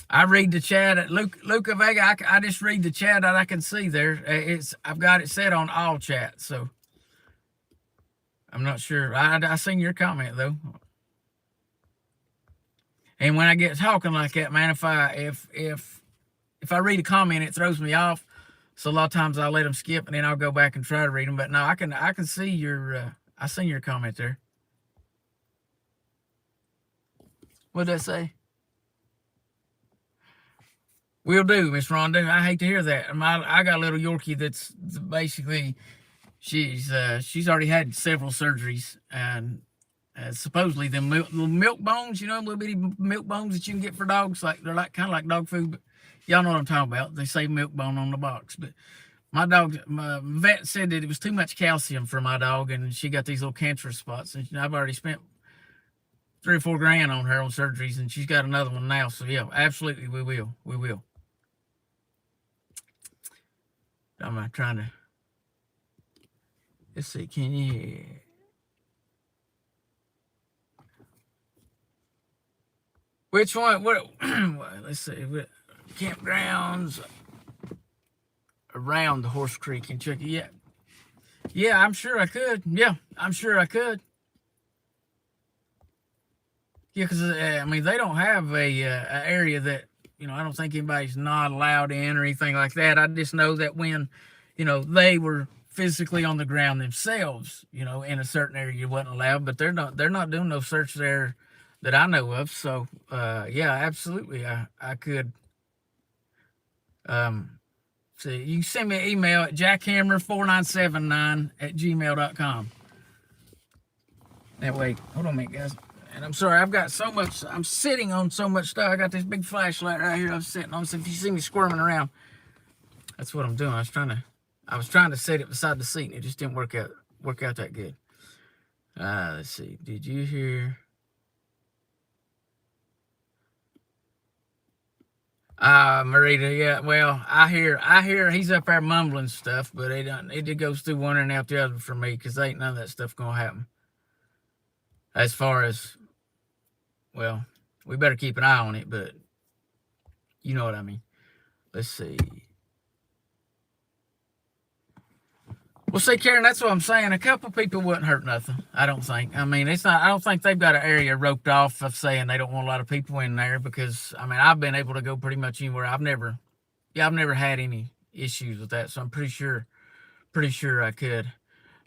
I read the chat at Luca Vega. I just read the chat that I can see there. I've got it set on all chats, so I'm not sure. I seen your comment though. And when I get talking like that, man, if I read a comment, it throws me off. So a lot of times I'll let them skip, and then I'll go back and try to read them. But no, I can see I seen your comment there. What'd that say? Will do, Miss Rhonda. I hate to hear that. I got a little Yorkie that's basically she's already had several surgeries, and supposedly them little milk bones, little bitty milk bones that you can get for dogs, they're kind of like dog food, but y'all know what I'm talking about. They say milk bone on the box, but my vet said that it was too much calcium for my dog, and she got these little cancerous spots, and I've already spent $3 or $4 grand on her on surgeries, and she's got another one now. So yeah, absolutely, we will. I'm trying to. Let's see. Can you? Which one? What? Let's see. Campgrounds around the Horse Creek in Chucky. Yeah, I'm sure I could. Yeah, I'm sure I could. Yeah, because I mean, they don't have a area that I don't think anybody's not allowed in or anything like that. I just know that when they were physically on the ground themselves, in a certain area you wasn't allowed, but they're not doing no search there that I know of. So yeah, absolutely, I could. So you can send me an email at jackhammer4979@gmail.com. That way, hold on a minute, guys. And I'm sorry, I've got so much, I'm sitting on so much stuff. I got this big flashlight right here I'm sitting on. So if you see me squirming around, that's what I'm doing. I was trying to set it beside the seat, and it just didn't work out that good. Let's see. Did you hear? Marita, yeah. Well, I hear he's up there mumbling stuff, but it goes through one and out the other for me, because ain't none of that stuff gonna happen. As far as, well, we better keep an eye on it, but you know what I mean. Let's see. Well, see, Karen, that's what I'm saying. A couple people wouldn't hurt nothing, I don't think. I mean, it's not. I don't think they've got an area roped off of saying they don't want a lot of people in there, because I mean, I've been able to go pretty much anywhere. I've never had any issues with that, so I'm pretty sure I could.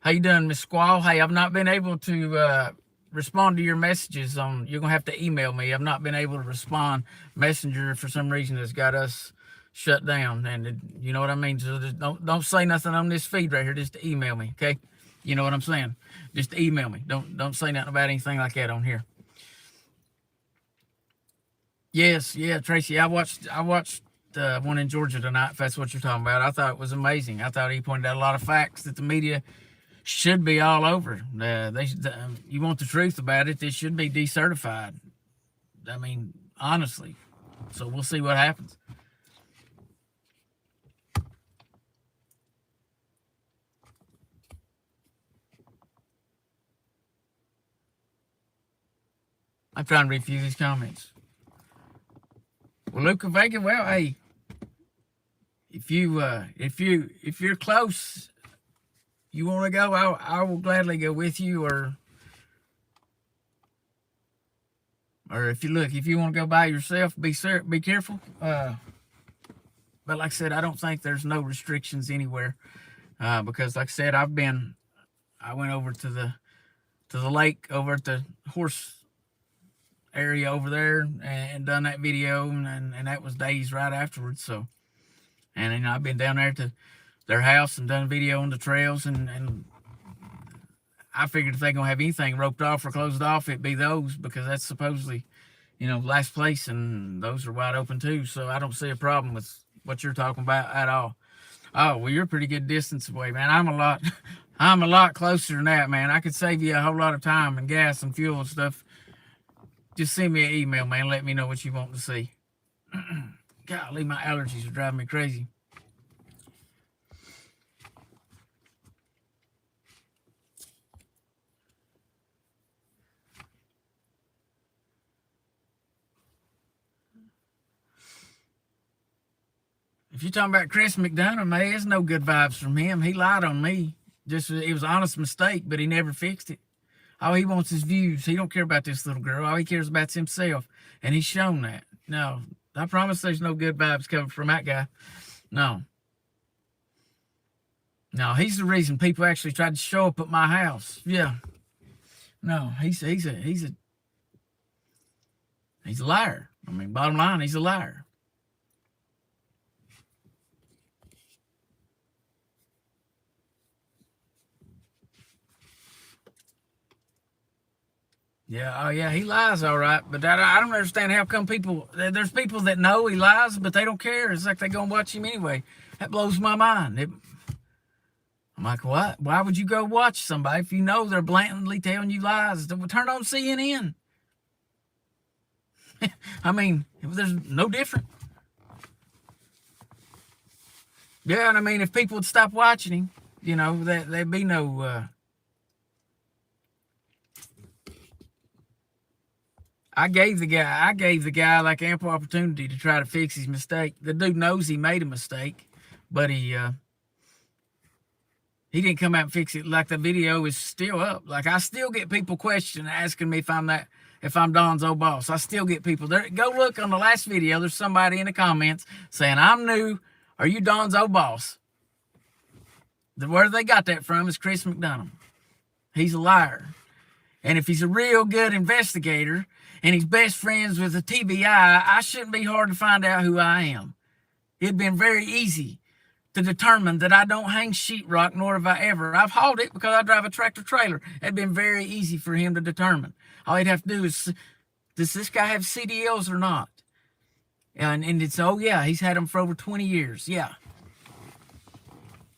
How you doing, Miss Squall? Hey, I've not been able to respond to your messages on. You're gonna have to email me. I've not been able to respond. Messenger for some reason has got us shut down, and you know what I mean. So just don't say nothing on this feed right here. Just email me, okay? You know what I'm saying. Just email me. Don't say nothing about anything like that on here. Yes, yeah, Tracy. I watched one in Georgia tonight. If that's what you're talking about, I thought it was amazing. I thought he pointed out a lot of facts that the media should be all over. You want the truth about it, they should be decertified. I mean, honestly. So we'll see what happens. I'm trying to read a few of these comments. Well, Luca Vega, well, hey, if you're close, you want to go, I will gladly go with you, or if you want to go by yourself, be careful. But like I said, I don't think there's no restrictions anywhere, because like I said, I went over to the lake over at the horse area over there and done that video, and that was days right afterwards. So, and I've been down there to their house and done video on the trails, and I figured if they're gonna have anything roped off or closed off, it'd be those, because that's supposedly, last place, and those are wide open too. So I don't see a problem with what you're talking about at all. Oh, well, you're a pretty good distance away, man. I'm a lot closer than that, man. I could save you a whole lot of time and gas and fuel and stuff. Just send me an email, man. Let me know what you want to see. Golly, my allergies are driving me crazy. If you're talking about Chris McDonough, man, there's no good vibes from him. He lied on me. It was an honest mistake, but he never fixed it. All he wants is views. He don't care about this little girl. All he cares about is himself, and he's shown that. No, I promise there's no good vibes coming from that guy. No, he's the reason people actually tried to show up at my house. Yeah, no, he's a liar. I mean, bottom line, he's a liar. Yeah, oh yeah, he lies, all right. But I don't understand how come there's people that know he lies, but they don't care. It's like they're going to watch him anyway. That blows my mind. I'm like, what? Why would you go watch somebody if you know they're blatantly telling you lies? Turn on CNN. I mean, there's no different. Yeah, and I mean, if people would stop watching him, there'd be no... I gave the guy like ample opportunity to try to fix his mistake. The dude knows he made a mistake, but he didn't come out and fix it. Like, the video is still up. Like, I still get people asking me if I'm Don's old boss. I still get people there. Go look on the last video. There's somebody in the comments saying, "I'm new. Are you Don's old boss?" Where they got that from is Chris McDonough. He's a liar. And if he's a real good investigator and he's best friends with the TBI, I shouldn't be hard to find out who I am. It'd been very easy to determine that I don't hang sheetrock, nor have I ever. I've hauled it because I drive a tractor trailer. It'd been very easy for him to determine. All he'd have to do is, does this guy have CDLs or not? And it's, oh yeah, he's had them for over 20 years. Yeah.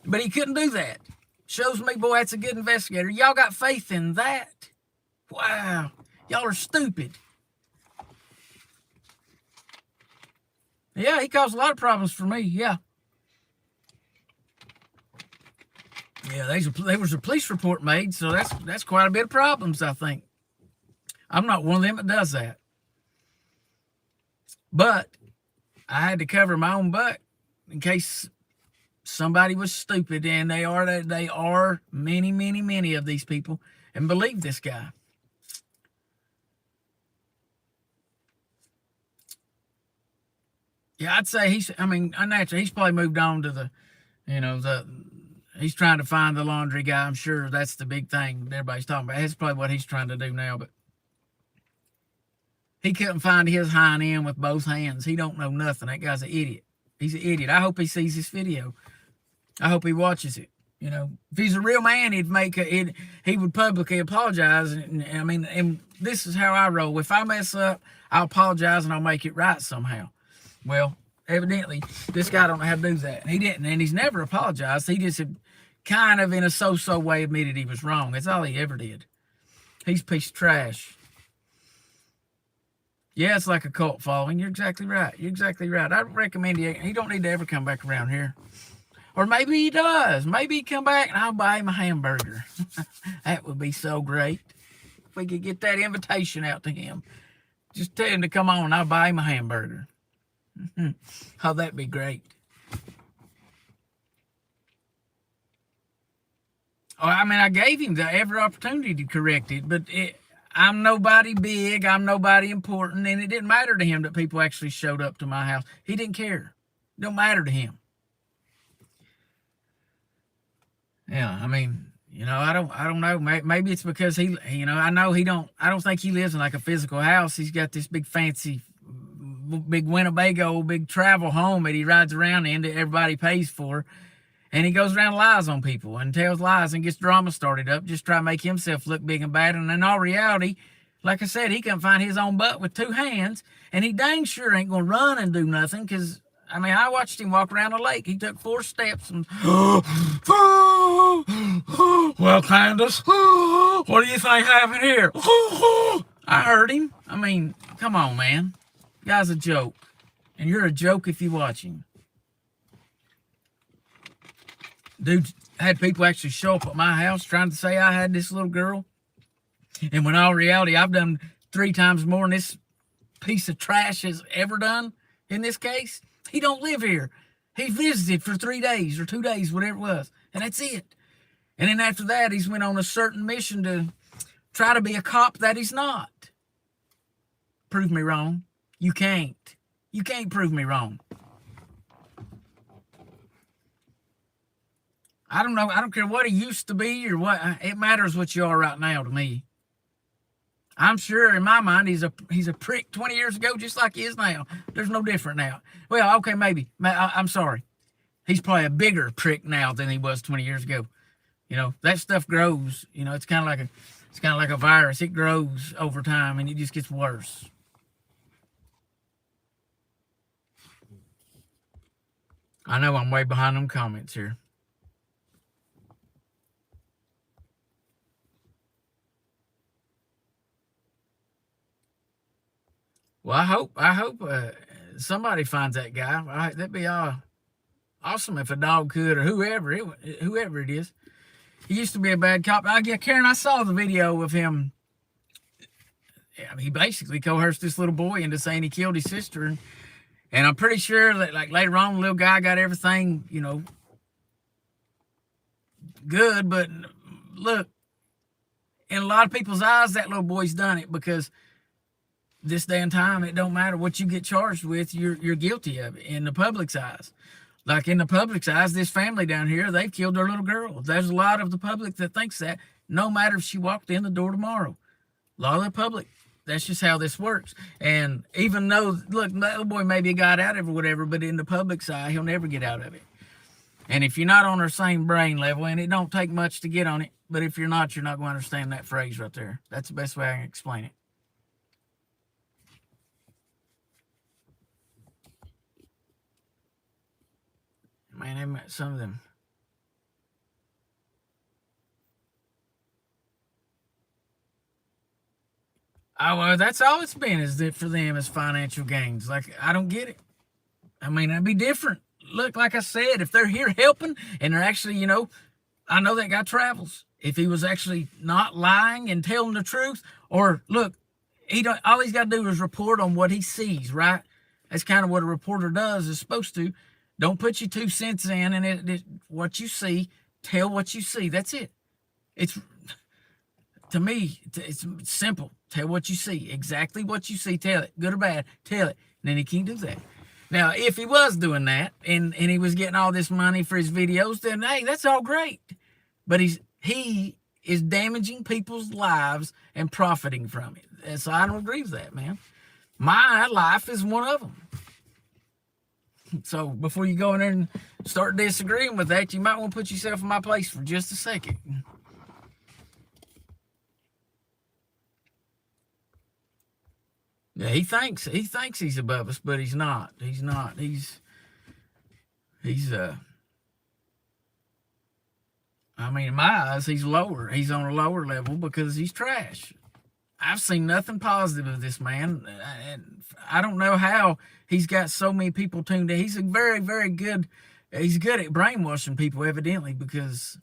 But he couldn't do that. Shows me, boy, that's a good investigator. Y'all got faith in that? Wow. Y'all are stupid. Yeah, he caused a lot of problems for me. Yeah. Yeah, there was a police report made, so that's quite a bit of problems, I think. I'm not one of them that does that. But I had to cover my own butt in case somebody was stupid, and they are many of these people, and believe this guy. Yeah, I'd say unnaturally, he's probably moved on to he's trying to find the laundry guy. I'm sure that's the big thing everybody's talking about. That's probably what he's trying to do now, but he couldn't find his hind end with both hands. He don't know nothing. That guy's an idiot. He's an idiot. I hope he sees this video. I hope he watches it. If he's a real man, he would publicly apologize. And this is how I roll. If I mess up, I'll apologize and I'll make it right somehow. Well, evidently, this guy don't know how to do that. He didn't, and he's never apologized. He just kind of, in a so-so way, admitted he was wrong. That's all he ever did. He's a piece of trash. Yeah, it's like a cult following. You're exactly right. You're exactly right. I recommend he don't need to ever come back around here. Or maybe he does. Maybe he come back and I'll buy him a hamburger. That would be so great. If we could get that invitation out to him. Just tell him to come on and I'll buy him a hamburger. Oh, that'd be great. Oh, I gave him every opportunity to correct it, but I'm nobody big, I'm nobody important, and it didn't matter to him that people actually showed up to my house. He didn't care. It don't matter to him. Yeah, I don't know. Maybe it's because I don't think he lives in like a physical house. He's got this big fancy, big Winnebago, big travel home that he rides around in that everybody pays for. And he goes around and lies on people and tells lies and gets drama started up, just try to make himself look big and bad. And in all reality, like I said, he couldn't find his own butt with two hands, and he dang sure ain't going to run and do nothing because, I watched him walk around the lake. He took 4 steps and, well, Candace, what do you think happened here? I heard him. Come on, man. The guy's a joke, and you're a joke if you watch him. Dude had people actually show up at my house trying to say I had this little girl. And when all reality, I've done 3 times more than this piece of trash has ever done in this case. He don't live here. He visited for 3 days or 2 days, whatever it was. And that's it. And then after that, he's went on a certain mission to try to be a cop that he's not. Prove me wrong. You can't. You can't prove me wrong. I don't know. I don't care what he used to be or what. It matters what you are right now to me. I'm sure in my mind he's a prick 20 years ago, just like he is now. There's no different now. Well, okay, maybe. I'm sorry. He's probably a bigger prick now than he was 20 years ago. That stuff grows. It's kind of like a virus. It grows over time and it just gets worse. I know I'm way behind them comments here. Well, I hope somebody finds that guy. That'd be awesome if a dog could, or whoever it is. He used to be a bad cop. Karen, I saw the video of him. He basically coerced this little boy into saying he killed his sister, and I'm pretty sure that like later on, the little guy got everything good. But look, in a lot of people's eyes, that little boy's done it because this day and time, it don't matter what you get charged with, you're guilty of it in the public's eyes. Like in the public's eyes, this family down here, they've killed their little girl. There's a lot of the public that thinks that, no matter if she walked in the door tomorrow. A lot of the public, that's just how this works. And even though, look, that little boy maybe got out of it or whatever, but in the public's eye, he'll never get out of it. And if you're not on their same brain level, and it don't take much to get on it, but if you're not going to understand that phrase right there. That's the best way I can explain it. Man, some of them. Oh, well, that's all it's been is that for them is financial gains. Like, I don't get it. I mean, it'd be different. Look, like I said, if they're here helping and they're actually, I know that guy travels. If he was actually not lying and telling the truth, or look, all he's got to do is report on what he sees, right? That's kind of what a reporter does, is supposed to. Don't put your 2 cents in, and what you see, tell what you see. That's it. It's, to me, it's simple. Tell what you see. Exactly what you see. Tell it. Good or bad. Tell it. And then he can't do that. Now, if he was doing that and he was getting all this money for his videos, then hey, that's all great. But he is damaging people's lives and profiting from it. And so I don't agree with that, man. My life is one of them. So before you go in there and start disagreeing with that, you might want to put yourself in my place for just a second. Yeah, he thinks he's above us, but he's not. He's not. He's I mean, in my eyes, he's lower. He's on a lower level because he's trash. I've seen nothing positive of this man. And I don't know how he's got so many people tuned in. He's a very, very good. He's good at brainwashing people, evidently, because,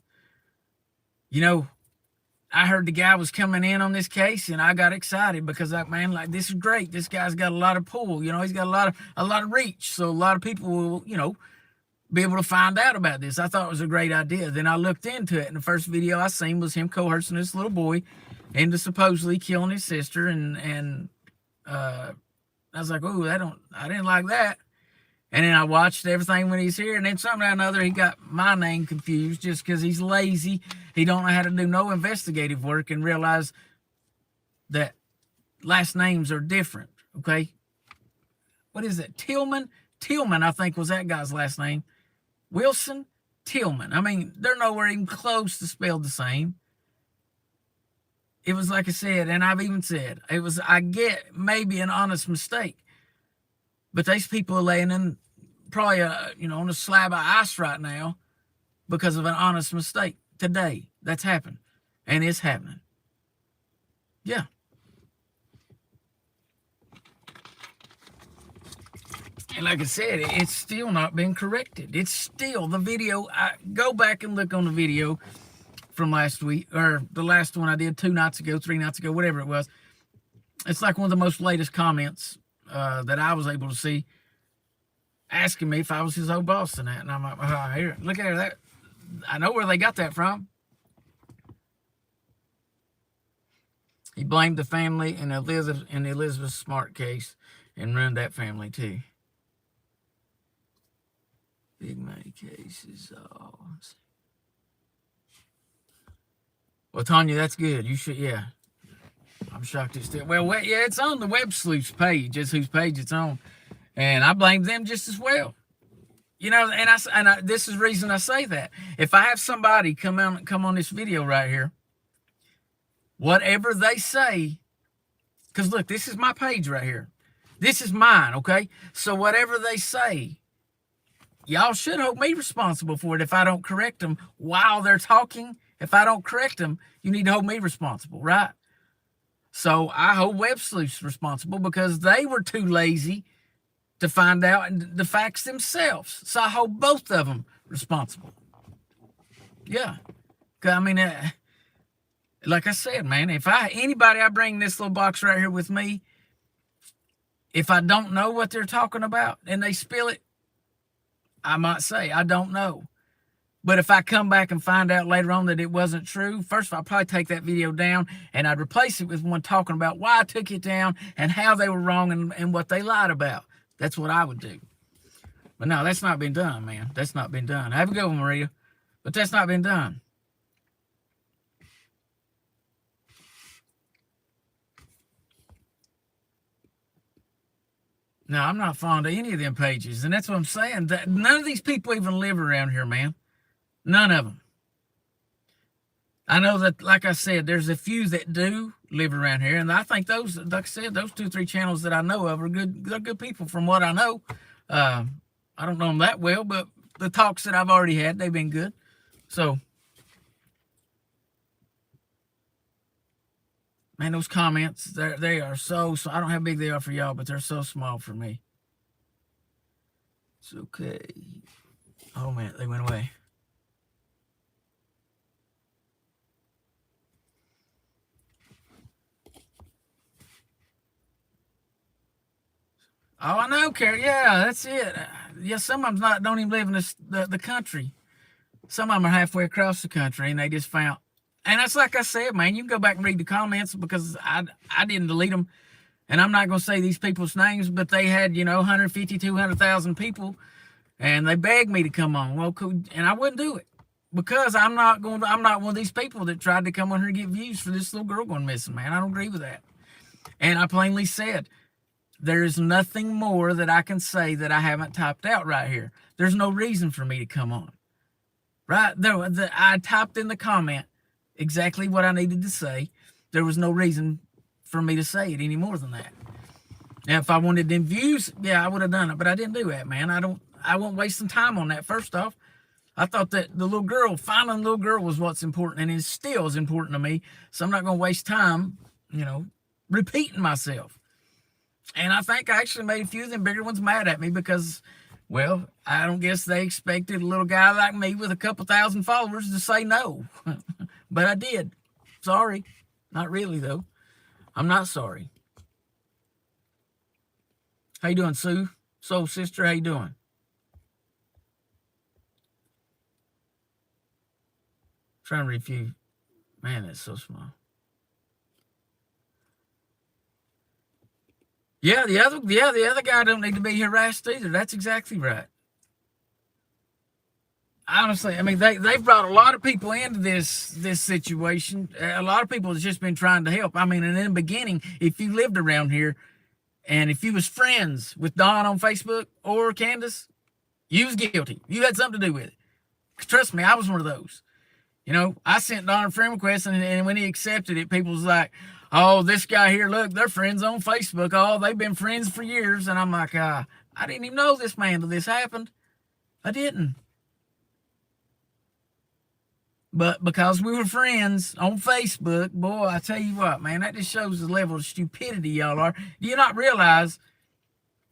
I heard the guy was coming in on this case, and I got excited because this is great. This guy's got a lot of pull. He's got a lot of reach. So a lot of people will, be able to find out about this. I thought it was a great idea. Then I looked into it, and the first video I seen was him coercing this little boy into supposedly killing his sister, and I was like, oh, I didn't like that. And then I watched everything when he's here, and then somehow or another he got my name confused just because he's lazy. He don't know how to do no investigative work and realize that last names are different, okay? What is it? Tillman, I think, was that guy's last name. Wilson Tillman. I mean, they're nowhere even close to spelled the same. It was, like I said, and I've even said, I get maybe an honest mistake. But these people are laying in probably, on a slab of ice right now because of an honest mistake today. That's happened. And it's happening. Yeah. And like I said, it's still not been corrected. It's still the video. Go back and look on the video from last week, or the last one I did 2 nights ago, 3 nights ago, whatever it was. It's like one of the most latest comments that I was able to see, asking me if I was his old boss and that. And I'm like, oh, here, look at that. I know where they got that from. He blamed the family in the Elizabeth Smart case and ruined that family too. Big money cases. Oh. Well, Tanya, that's good. You should, yeah. I'm shocked it's still. Well, yeah, it's on the Web Sleuth's page. It's whose page it's on. And I blame them just as well. And this is the reason I say that. If I have somebody come on this video right here, whatever they say, because look, this is my page right here. This is mine, okay? So whatever they say, y'all should hold me responsible for it if I don't correct them while they're talking. If I don't correct them, you need to hold me responsible, right? So I hold Web Sleuths responsible because they were too lazy to find out the facts themselves. So I hold both of them responsible. Yeah. I mean, like I said, man, if anybody I bring this little box right here with me, if I don't know what they're talking about and they spill it, I might say, I don't know. But if I come back and find out later on that it wasn't true, first of all, I'd probably take that video down and I'd replace it with one talking about why I took it down and how they were wrong and what they lied about. That's what I would do. But no, that's not been done, man. That's not been done. Have a good one, Maria. But that's not been done. No, I'm not fond of any of them pages, and that's what I'm saying. That none of these people even live around here, man. None of them. I know that, like I said, there's a few that do live around here, and I think those, like I said, those 2 or 3 channels that I know of are good. They're good people, from what I know. I don't know them that well, but the talks that I've already had, they've been good. So, man, those comments, they are so. I don't know how big they are for y'all, but they're so small for me. It's okay. Oh man, they went away. Oh, I know, Carrie. Yeah, that's it. Yeah, some of them don't even live in the country. Some of them are halfway across the country, and they just found. And that's like I said, man. You can go back and read the comments, because I didn't delete them, and I'm not going to say these people's names, but they had 150, 200,000 people, and they begged me to come on. Well, cool, and I wouldn't do it, because I'm not one of these people that tried to come on here and get views for this little girl going missing. Man, I don't agree with that, and I plainly said, there is nothing more that I can say that I haven't typed out right here. There's no reason for me to come on. Right there, I typed in the comment exactly what I needed to say. There was no reason for me to say it any more than that. Now, if I wanted them views, yeah, I would have done it, but I didn't do that, man. I won't waste some time on that. First off, I thought that the little girl, finding the little girl, was what's important, and it still is important to me. So I'm not going to waste time, repeating myself. And I think I actually made a few of them bigger ones mad at me, because, well, I don't guess they expected a little guy like me with a couple thousand followers to say no. But I did. Sorry. Not really, though. I'm not sorry. How you doing, Sue? Soul sister, how you doing? Trying to review. Man, that's so small. Yeah, the other guy don't need to be harassed either. That's exactly right. Honestly, I mean, they've brought a lot of people into this situation. A lot of people have just been trying to help. I mean, and in the beginning, if you lived around here, and if you was friends with Don on Facebook or Candace, you was guilty. You had something to do with it. Trust me, I was one of those. I sent Don a friend request, and when he accepted it, people was like, oh, this guy here, look, they're friends on Facebook. Oh, they've been friends for years. And I'm like, I didn't even know this man till this happened. I didn't. But because we were friends on Facebook, boy, I tell you what, man, that just shows the level of stupidity y'all are. Do you not realize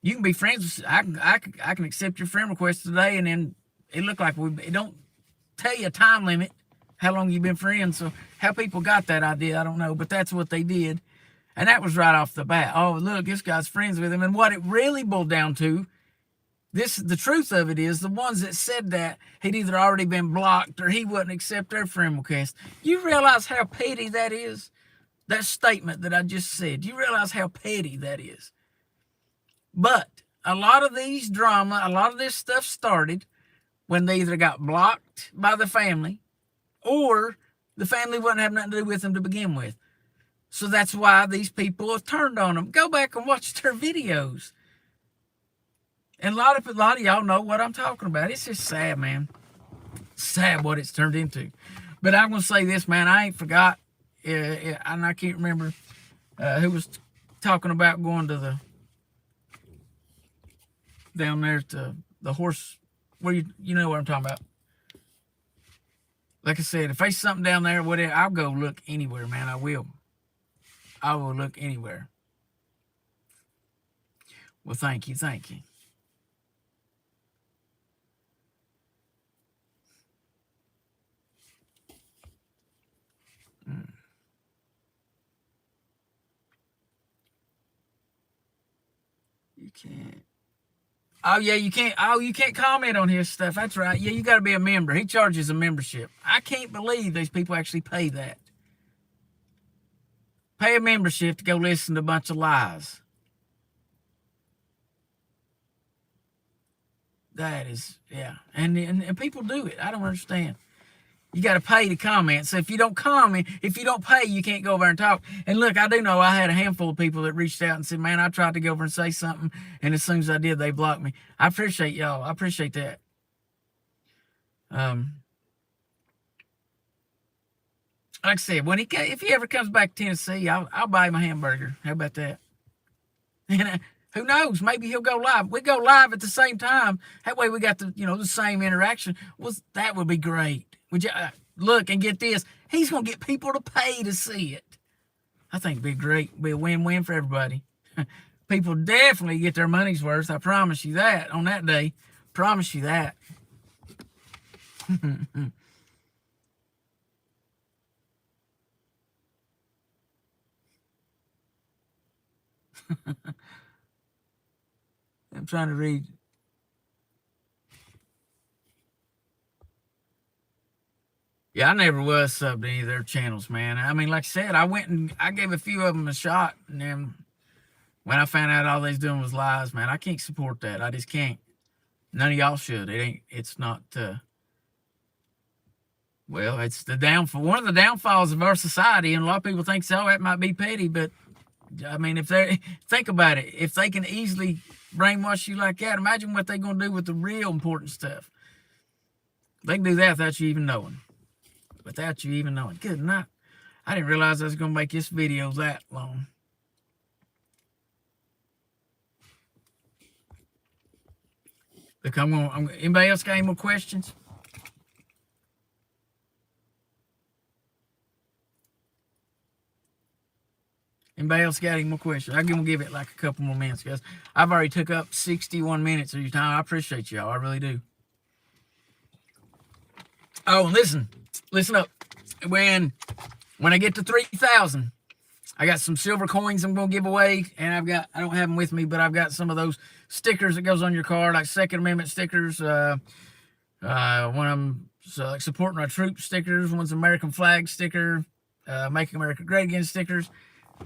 you can be friends with, I can accept your friend request today, and then it look like it don't tell you a time limit, how long you've been friends. So how people got that idea, I don't know, but that's what they did. And that was right off the bat. Oh, look, this guy's friends with him. And what it really boiled down to, the truth of it is, the ones that said that, he'd either already been blocked or he wouldn't accept their friend request. You realize how petty that is? That statement that I just said. You realize how petty that is? But a lot of these drama, a lot of this stuff started when they either got blocked by the family, or the family wouldn't have nothing to do with them to begin with. So that's why these people have turned on them. Go back and watch their videos. And a lot of y'all know what I'm talking about. It's just sad, man. Sad what it's turned into. But I'm going to say this, man. I ain't forgot. And I can't remember who was talking about going to down there to the horse. Where you know what I'm talking about. Like I said, if there's something down there, whatever, I'll go look anywhere, man. I will. I will look anywhere. Well, thank you. You can't. Oh yeah, you can't. Oh, you can't comment on his stuff. That's right. Yeah, you got to be a member. He charges a membership. I can't believe these people actually pay that. Pay a membership to go listen to a bunch of lies. That is, yeah. And people do it. I don't understand. You got to pay to comment. So if you don't comment, if you don't pay, you can't go over and talk. And look, I do know I had a handful of people that reached out and said, man, I tried to go over and say something, and as soon as I did, they blocked me. I appreciate y'all. I appreciate that. Like I said, if he ever comes back to Tennessee, I'll buy him a hamburger. How about that? And who knows? Maybe he'll go live. We go live at the same time. That way we got the same interaction. That would be great. Would you look and get this? He's gonna get people to pay to see it. I think it'd be great. It'd be a win-win for everybody. People definitely get their money's worth. I promise you that on that day. Promise you that. I'm trying to read. Yeah, I never was subbed to any of their channels, man. I mean, like I said, I gave a few of them a shot, and then when I found out all they was doing was lies, man, I can't support that. I just can't. None of y'all should. It's not, well, it's the downfall. One of the downfalls of our society, and a lot of people think, so that might be petty, but I mean, think about it. If they can easily brainwash you like that, imagine what they're going to do with the real important stuff. They can do that without you even knowing. Without you even knowing. Good night. I didn't realize I was going to make this video that long. Look, anybody else got any more questions? Anybody else got any more questions? I'm going to give it like a couple more minutes, guys. I've already took up 61 minutes of your time. I appreciate y'all. I really do. Oh, listen up. When I get to 3,000, I got some silver coins I'm going to give away, and I don't have them with me, but I've got some of those stickers that goes on your car, like Second Amendment stickers. One of them like supporting our troops stickers. One's American flag sticker, Make America Great Again stickers.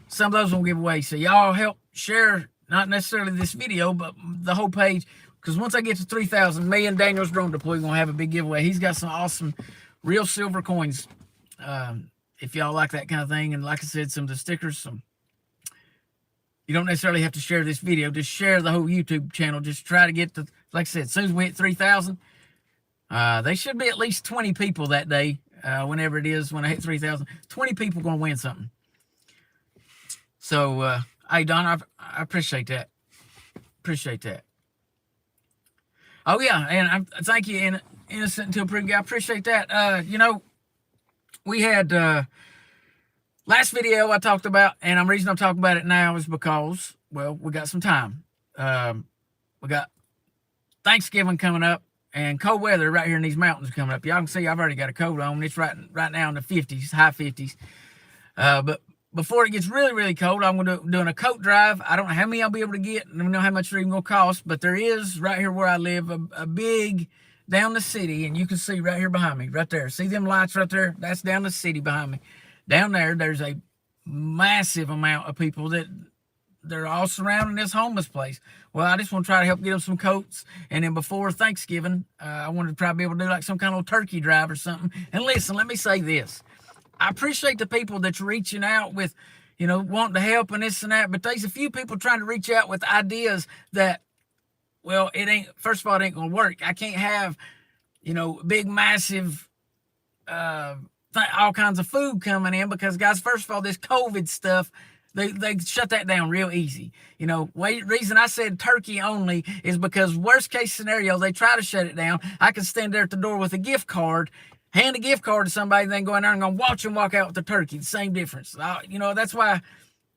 Some of those we'll give away. So y'all help share, not necessarily this video, but the whole page. Because once I get to 3,000, me and Daniel's drone deploy going to have a big giveaway. He's got some awesome real silver coins. If y'all like that kind of thing. And like I said, some of the stickers, you don't necessarily have to share this video. Just share the whole YouTube channel. Just try to get to, like I said, as soon as we hit 3,000, they should be at least 20 people that day. Whenever it is, when I hit 3,000, 20 people going to win something. So, hey, Don, I appreciate that. Appreciate that. Oh, yeah, and thank you, Innocent Until Proven Guy. I appreciate that. We had last video I talked about, and the reason I'm talking about it now is because, well, we got some time. We got Thanksgiving coming up, and cold weather right here in these mountains coming up. Y'all can see I've already got a coat on. It's right now in the 50s, high 50s. But before it gets really, really cold, I'm doing a coat drive. I don't know how many I'll be able to get. I don't know how much they're even going to cost, but there is, right here where I live, a big, down the city, and you can see right here behind me, right there. See them lights right there? That's down the city behind me. Down there, there's a massive amount of people that they're all surrounding this homeless place. Well, I just want to try to help get them some coats. And then before Thanksgiving, I wanted to try to be able to do like some kind of turkey drive or something. And listen, let me say this. I appreciate the people that's reaching out with, wanting to help and this and that. But there's a few people trying to reach out with ideas that, well, first of all, it ain't going to work. I can't have, big, massive, all kinds of food coming in because, guys, first of all, this COVID stuff, they shut that down real easy. Reason I said turkey only is because worst case scenario, they try to shut it down. I can stand there at the door with a gift card, hand a gift card to somebody, then go in there and going to watch them walk out with the turkey. The same difference. That's why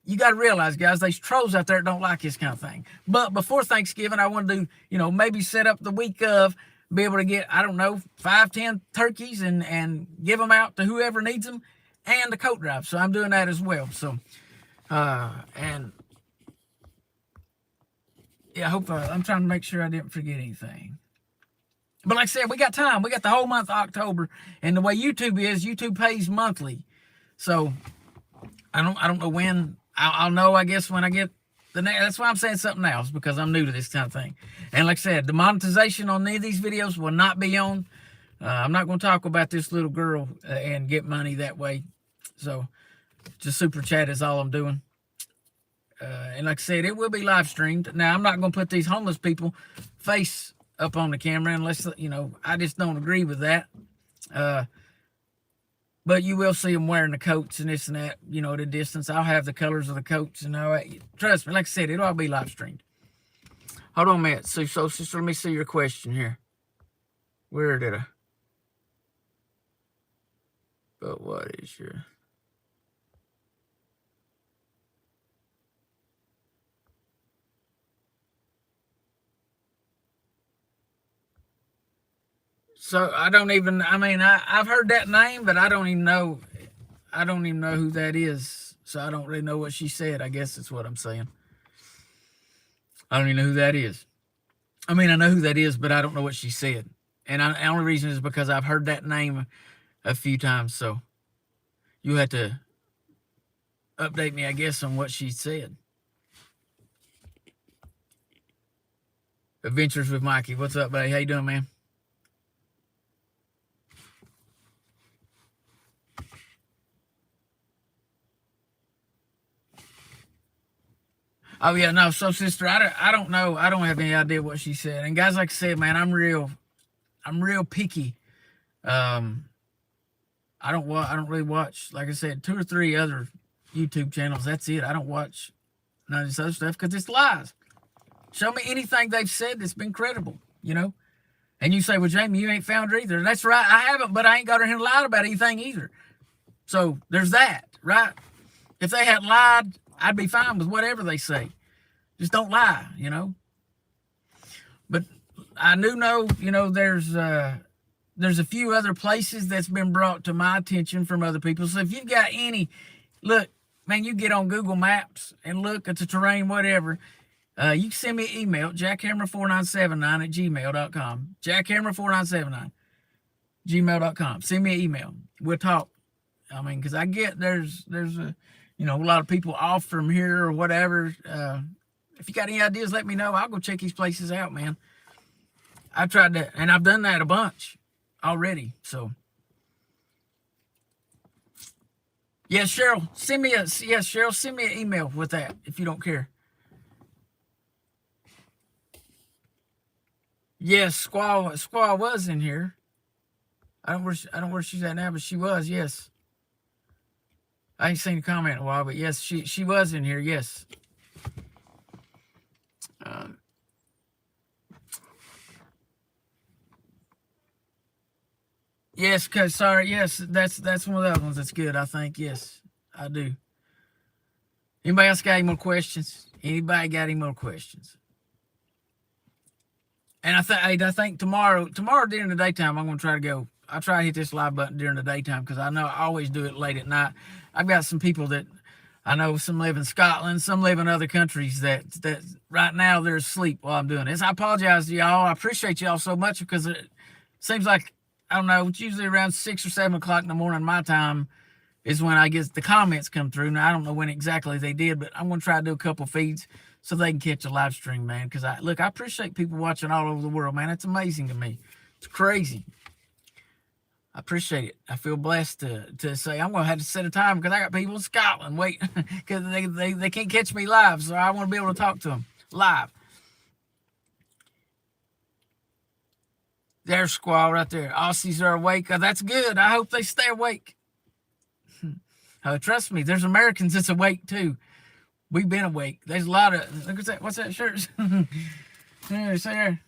you got to realize, guys, there's trolls out there that don't like this kind of thing. But before Thanksgiving, I want to do, maybe set up the week of, be able to get, 5, 10 turkeys and give them out to whoever needs them, and the coat drive. So I'm doing that as well. So, and yeah, I hope I'm trying to make sure I didn't forget anything. But like I said, we got time. We got the whole month of October, and the way YouTube is, YouTube pays monthly. So I don't know when. I'll know, I guess, when I get the next. That's why I'm saying something else, because I'm new to this kind of thing. And like I said, the monetization on any of these videos will not be on I'm not going to talk about this little girl and get money that way. So just super chat is all I'm doing. And like I said, it will be live streamed. Now, I'm not going to put these homeless people face up on the camera unless, I just don't agree with that. But you will see them wearing the coats and this and that, at a distance. I'll have the colors of the coats and all that. Trust me, like I said, it'll all be live streamed. Hold on a minute. So, sister, let me see your question here. Where did I? But what is your... So I don't even, I've heard that name, but I don't even know who that is. So I don't really know what she said. I guess that's what I'm saying. I don't even know who that is. I know who that is, but I don't know what she said. And the only reason is because I've heard that name a few times. So you have to update me, I guess, on what she said. Adventures with Mikey. What's up, buddy? How you doing, man? Oh yeah, no. So sister, I don't know. I don't have any idea what she said. And guys, like I said, man, I'm real picky. I don't really watch. Like I said, 2 or 3 other YouTube channels. That's it. I don't watch none of this other stuff because it's lies. Show me anything they've said that's been credible. And you say, well, Jamie, you ain't found her either. And that's right. I haven't, but I ain't got her here lied about anything either. So there's that, right? If they had lied, I'd be fine with whatever they say. Just don't lie, But I do know, there's a few other places that's been brought to my attention from other people. So if you've got any, look, man, you get on Google Maps and look at the terrain, whatever. You can send me an email, jackhammer4979@gmail.com. Jackhammer4979 gmail.com. Send me an email. We'll talk. Because I get there's a lot of people off from here or whatever. If you got any ideas, let me know. I'll go check these places out, man. I tried to, and I've done that a bunch already. So, yes, Cheryl, send me an email with that if you don't care. Yes, Squaw was in here. I don't know where she's at now, but she was, yes. I ain't seen a comment in a while, but yes, she was in here, yes. Yes, sorry, yes, that's one of the other ones that's good, I think, yes, I do. Anybody else got any more questions? Anybody got any more questions? And I think tomorrow during the daytime, I'm going to try to go. I'll try to hit this live button during the daytime because I know I always do it late at night. I've got some people that I know, some live in Scotland, some live in other countries that right now they're asleep while I'm doing this. I apologize to y'all. I appreciate y'all so much because it seems like, I don't know, it's usually around 6 or 7 o'clock in the morning my time is when I get the comments come through. Now, I don't know when exactly they did, but I'm going to try to do a couple feeds so they can catch a live stream, man. Because I appreciate people watching all over the world, man. It's amazing to me. It's crazy. I appreciate it. I feel blessed to say I'm going to have to set a time because I got people in Scotland wait because they can't catch me live. So I want to be able to talk to them live. There's Squaw right there. Aussies are awake. Oh, that's good. I hope they stay awake. Trust me, there's Americans that's awake too. We've been awake. There's a lot of, look at that. What's that shirt? There's there.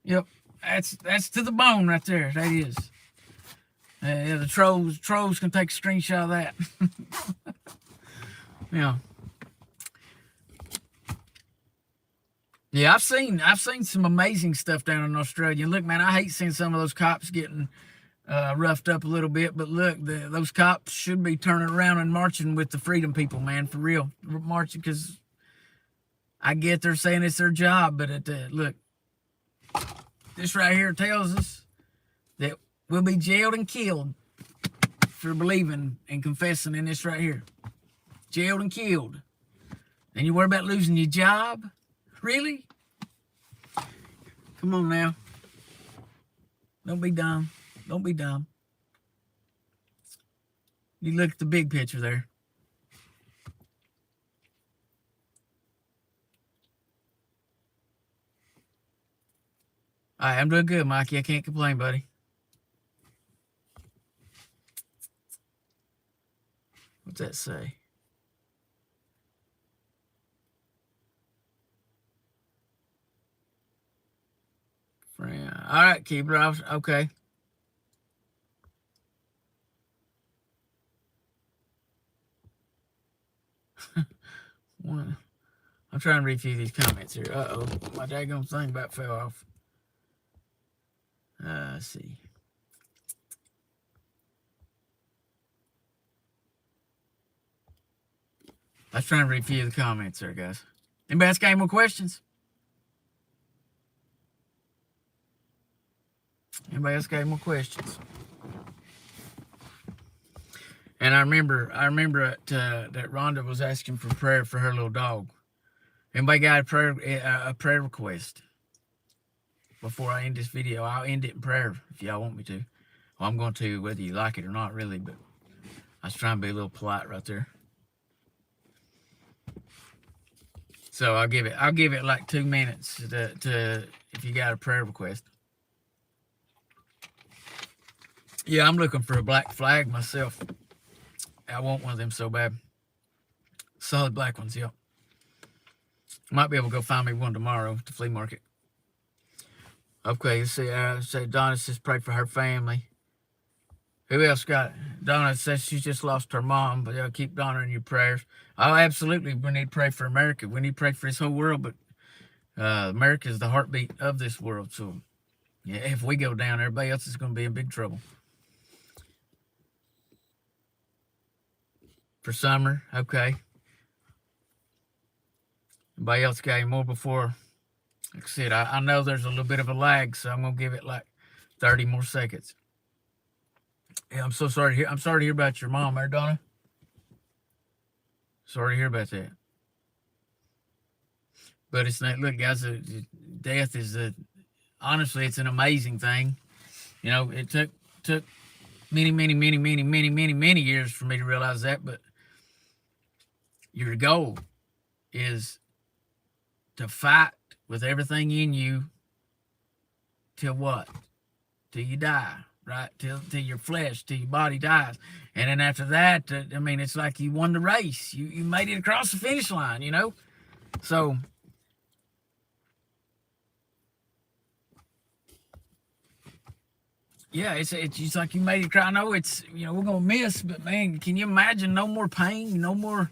Yep. That's to the bone right there. That is. Yeah, the trolls can take a screenshot of that. Yeah. Yeah, I've seen some amazing stuff down in Australia. Look, man, I hate seeing some of those cops getting roughed up a little bit, but look, those cops should be turning around and marching with the freedom people, man, for real, marching, because I get they're saying it's their job, but look, this right here tells us that we'll be jailed and killed for believing and confessing in this right here. Jailed and killed. And you worry about losing your job? Really? Come on now. Don't be dumb. Don't be dumb. You look at the big picture there. All right, I'm doing good, Mikey. I can't complain, buddy. What's that say? Friend. All right, keep it off. Okay. One. I'm trying to read through these comments here. Uh-oh. My daggone thing about fell off. Let's see. I was trying to read a few of the comments there, guys. Anybody else got any more questions? Anybody else got any more questions? And I remember that Rhonda was asking for prayer for her little dog. Anybody got a prayer request? Before I end this video, I'll end it in prayer if y'all want me to. Well, I'm going to, whether you like it or not, really. But I was trying to be a little polite right there. So I'll give it like 2 minutes to if you got a prayer request. Yeah, I'm looking for a black flag myself. I want one of them so bad. Solid black ones, yeah. Might be able to go find me one tomorrow at the flea market. Okay, let's see. Say Donna says pray for her family. Who else got it? Donna says she just lost her mom, but keep Donna in your prayers. Oh, absolutely. We need to pray for America. We need to pray for this whole world, but America is the heartbeat of this world. So, yeah, if we go down, everybody else is going to be in big trouble. For summer, okay. Anybody else got any more before? Like I said, I know there's a little bit of a lag, so I'm going to give it like 30 more seconds. Yeah, I'm so sorry to hear. I'm sorry to hear about your mom, there, Donna. Sorry to hear about that. But it's not. Look, guys, death is honestly, it's an amazing thing. You know, it took many years for me to realize that. But your goal is to fight with everything in you till what? Till you die. Right, till your flesh, till your body dies, and then after that, I mean, it's like you won the race. You made it across the finish line, you know. So, yeah, it's like you made it across. I know it's we're gonna miss, but man, can you imagine no more pain, no more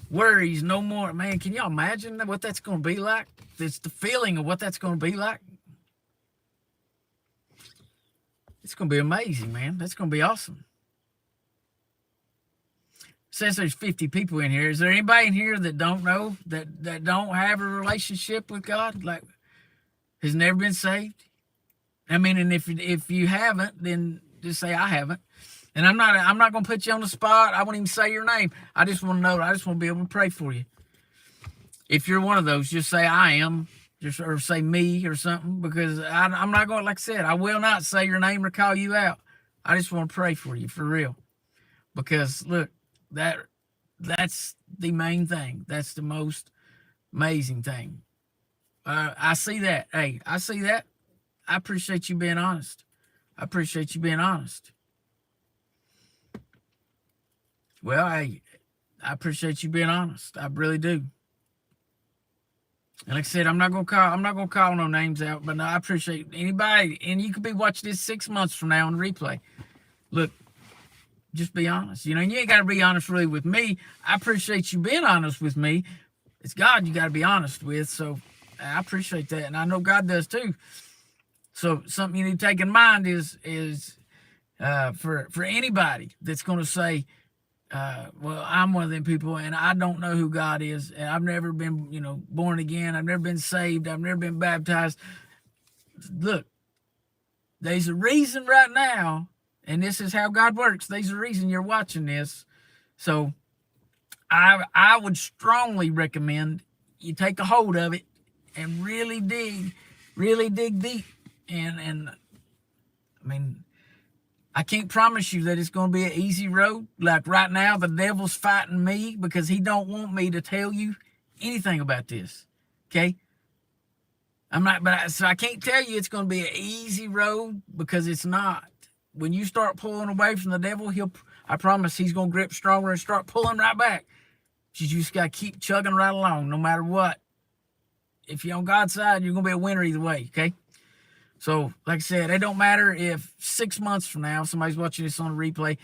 worries, no more man? Can you imagine what that's gonna be like? It's the feeling of what that's gonna be like. It's going to be amazing, man. That's going to be awesome. Since there's 50 people in here, is there anybody in here that don't know, that don't have a relationship with God, like has never been saved? I mean, and if you haven't, then just say I haven't. And I'm not going to put you on the spot. I won't even say your name. I just want to know. I just want to be able to pray for you. If you're one of those, just say I am. Or say me or something, because I'm not going, like I said, I will not say your name or call you out. I just want to pray for you, for real. Because, look, that's the main thing. That's the most amazing thing. I see that. Hey, I see that. I appreciate you being honest. I appreciate you being honest. Well, hey, I appreciate you being honest. I really do. And like I said, I'm not gonna call no names out, but I appreciate anybody. And you could be watching this 6 months from now on replay. Look, just be honest. You ain't got to be honest really with me. I appreciate you being honest with me. It's God you got to be honest with. So I appreciate that, and I know God does too. So something you need to take in mind is for anybody that's going to say, well, I'm one of them people, and I don't know who God is, and I've never been, born again. I've never been saved. I've never been baptized. Look, there's a reason right now, and this is how God works. There's a reason you're watching this. So I would strongly recommend you take a hold of it and really dig deep. And I mean, I can't promise you that it's going to be an easy road. Like right now, the devil's fighting me because he don't want me to tell you anything about this. Okay? I'm not, so I can't tell you it's going to be an easy road because it's not. When you start pulling away from the devil, I promise he's going to grip stronger and start pulling right back. You just got to keep chugging right along no matter what. If you're on God's side, you're going to be a winner either way, okay? So, like I said, it don't matter if 6 months from now somebody's watching this on a replay.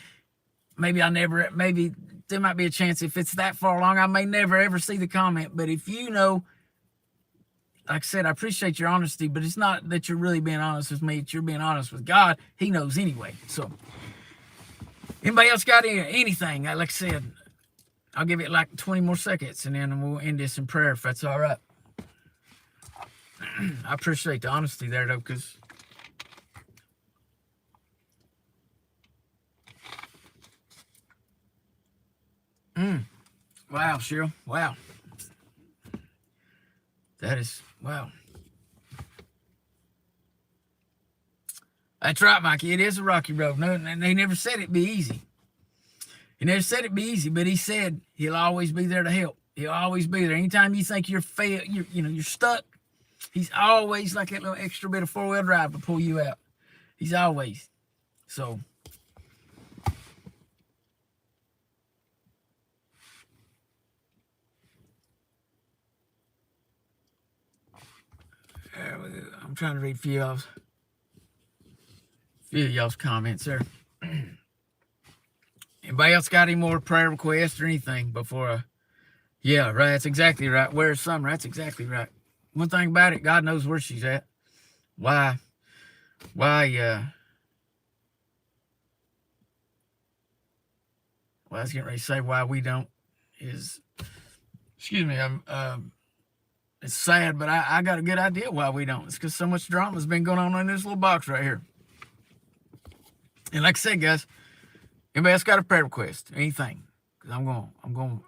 Maybe there might be a chance if it's that far along, I may never ever see the comment. But if you know, like I said, I appreciate your honesty, but it's not that you're really being honest with me. It's you're being honest with God. He knows anyway. So, anybody else got anything? Like I said, I'll give it like 20 more seconds, and then we'll end this in prayer if that's all right. I appreciate the honesty there, though, because wow, Cheryl, wow, that is wow. That's right, Mikey. It is a rocky road. No, they never said it'd be easy. He never said it'd be easy, but he said he'll always be there to help. He'll always be there. Anytime you think you're stuck, he's always like that little extra bit of four-wheel drive to pull you out. He's always. So. I'm trying to read a few of y'all's comments there. Anybody else got any more prayer requests or anything before? Yeah, right. That's exactly right. Where's Summer? That's exactly right. One thing about it, God knows where she's at. Why, I was getting ready to say why we don't is, excuse me, it's sad, but I got a good idea why we don't. It's because so much drama has been going on in this little box right here. And like I said, guys, anybody else got a prayer request? Anything? Because I'm going.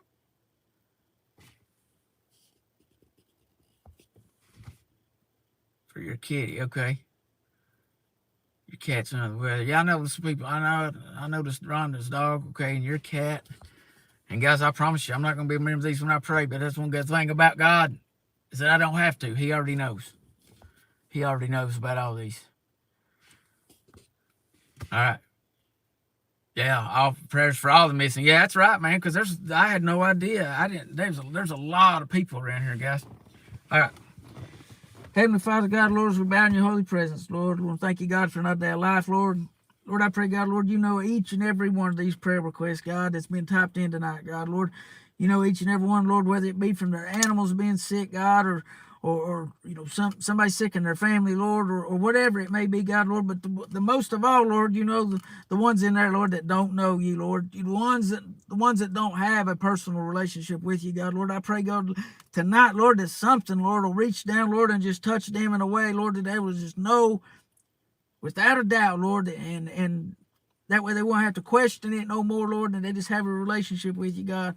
For your kitty, okay. Your cat's under the weather. Yeah, I know some people. I noticed Rhonda's dog, okay, and your cat. And guys, I promise you, I'm not going to be a member of these when I pray, but that's one good thing about God is that I don't have to. He already knows. He already knows about all these. All right. Yeah, all prayers for all the missing. Yeah, that's right, man, because I had no idea. There's a lot of people around here, guys. All right. Heavenly Father, God, Lord, as we bow in your holy presence, Lord, we want to thank you, God, for another day of life, Lord. Lord, I pray, God, Lord, you know each and every one of these prayer requests, God, that's been typed in tonight, God, Lord. You know each and every one, Lord, whether it be from their animals being sick, God, or somebody sick in their family, Lord, or whatever it may be, God, Lord. But the most of all, Lord, you know the ones in there, Lord, that don't know you, Lord. The ones that don't have a personal relationship with you, God, Lord. I pray, God, tonight, Lord, that something, Lord, will reach down, Lord, and just touch them in a way, Lord, that they will just know without a doubt, Lord, and that way they won't have to question it no more, Lord, and they just have a relationship with you, God.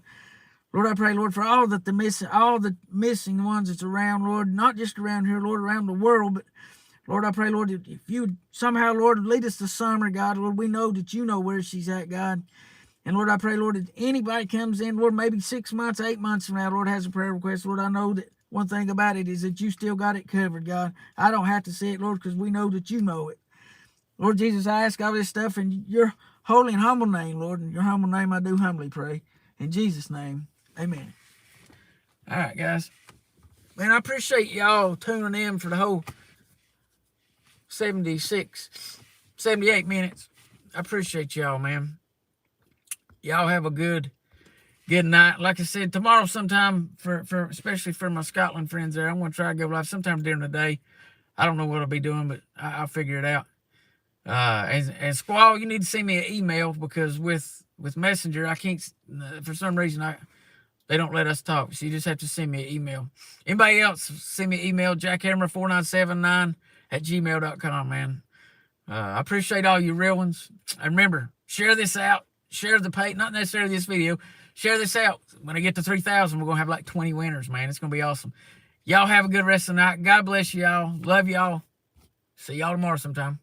Lord, I pray, Lord, for all the missing ones that's around, Lord, not just around here, Lord, around the world, but Lord, I pray, Lord, if you somehow, Lord, lead us to Summer, God, Lord, we know that you know where she's at, God. And Lord, I pray, Lord, if anybody comes in, Lord, maybe 6 months, 8 months from now, Lord, has a prayer request, Lord, I know that one thing about it is that you still got it covered, God. I don't have to say it, Lord, because we know that you know it. Lord Jesus, I ask all this stuff in your holy and humble name, Lord. In your humble name, I do humbly pray. In Jesus' name. Amen. All right, guys. Man, I appreciate y'all tuning in for the whole 78 minutes. I appreciate y'all, man. Y'all have a good night. Like I said, tomorrow sometime, for especially for my Scotland friends there, I'm going to try to go live sometime during the day. I don't know what I'll be doing, but I'll figure it out. And Squall, you need to send me an email because with Messenger, I can't, for some reason, they don't let us talk. So you just have to send me an email. Anybody else, send me an email, jackhammer4979@gmail.com, man. I appreciate all you real ones. And remember, share this out. Share the page, not necessarily this video. Share this out. When I get to 3,000, we're going to have like 20 winners, man. It's going to be awesome. Y'all have a good rest of the night. God bless y'all. Love y'all. See y'all tomorrow sometime.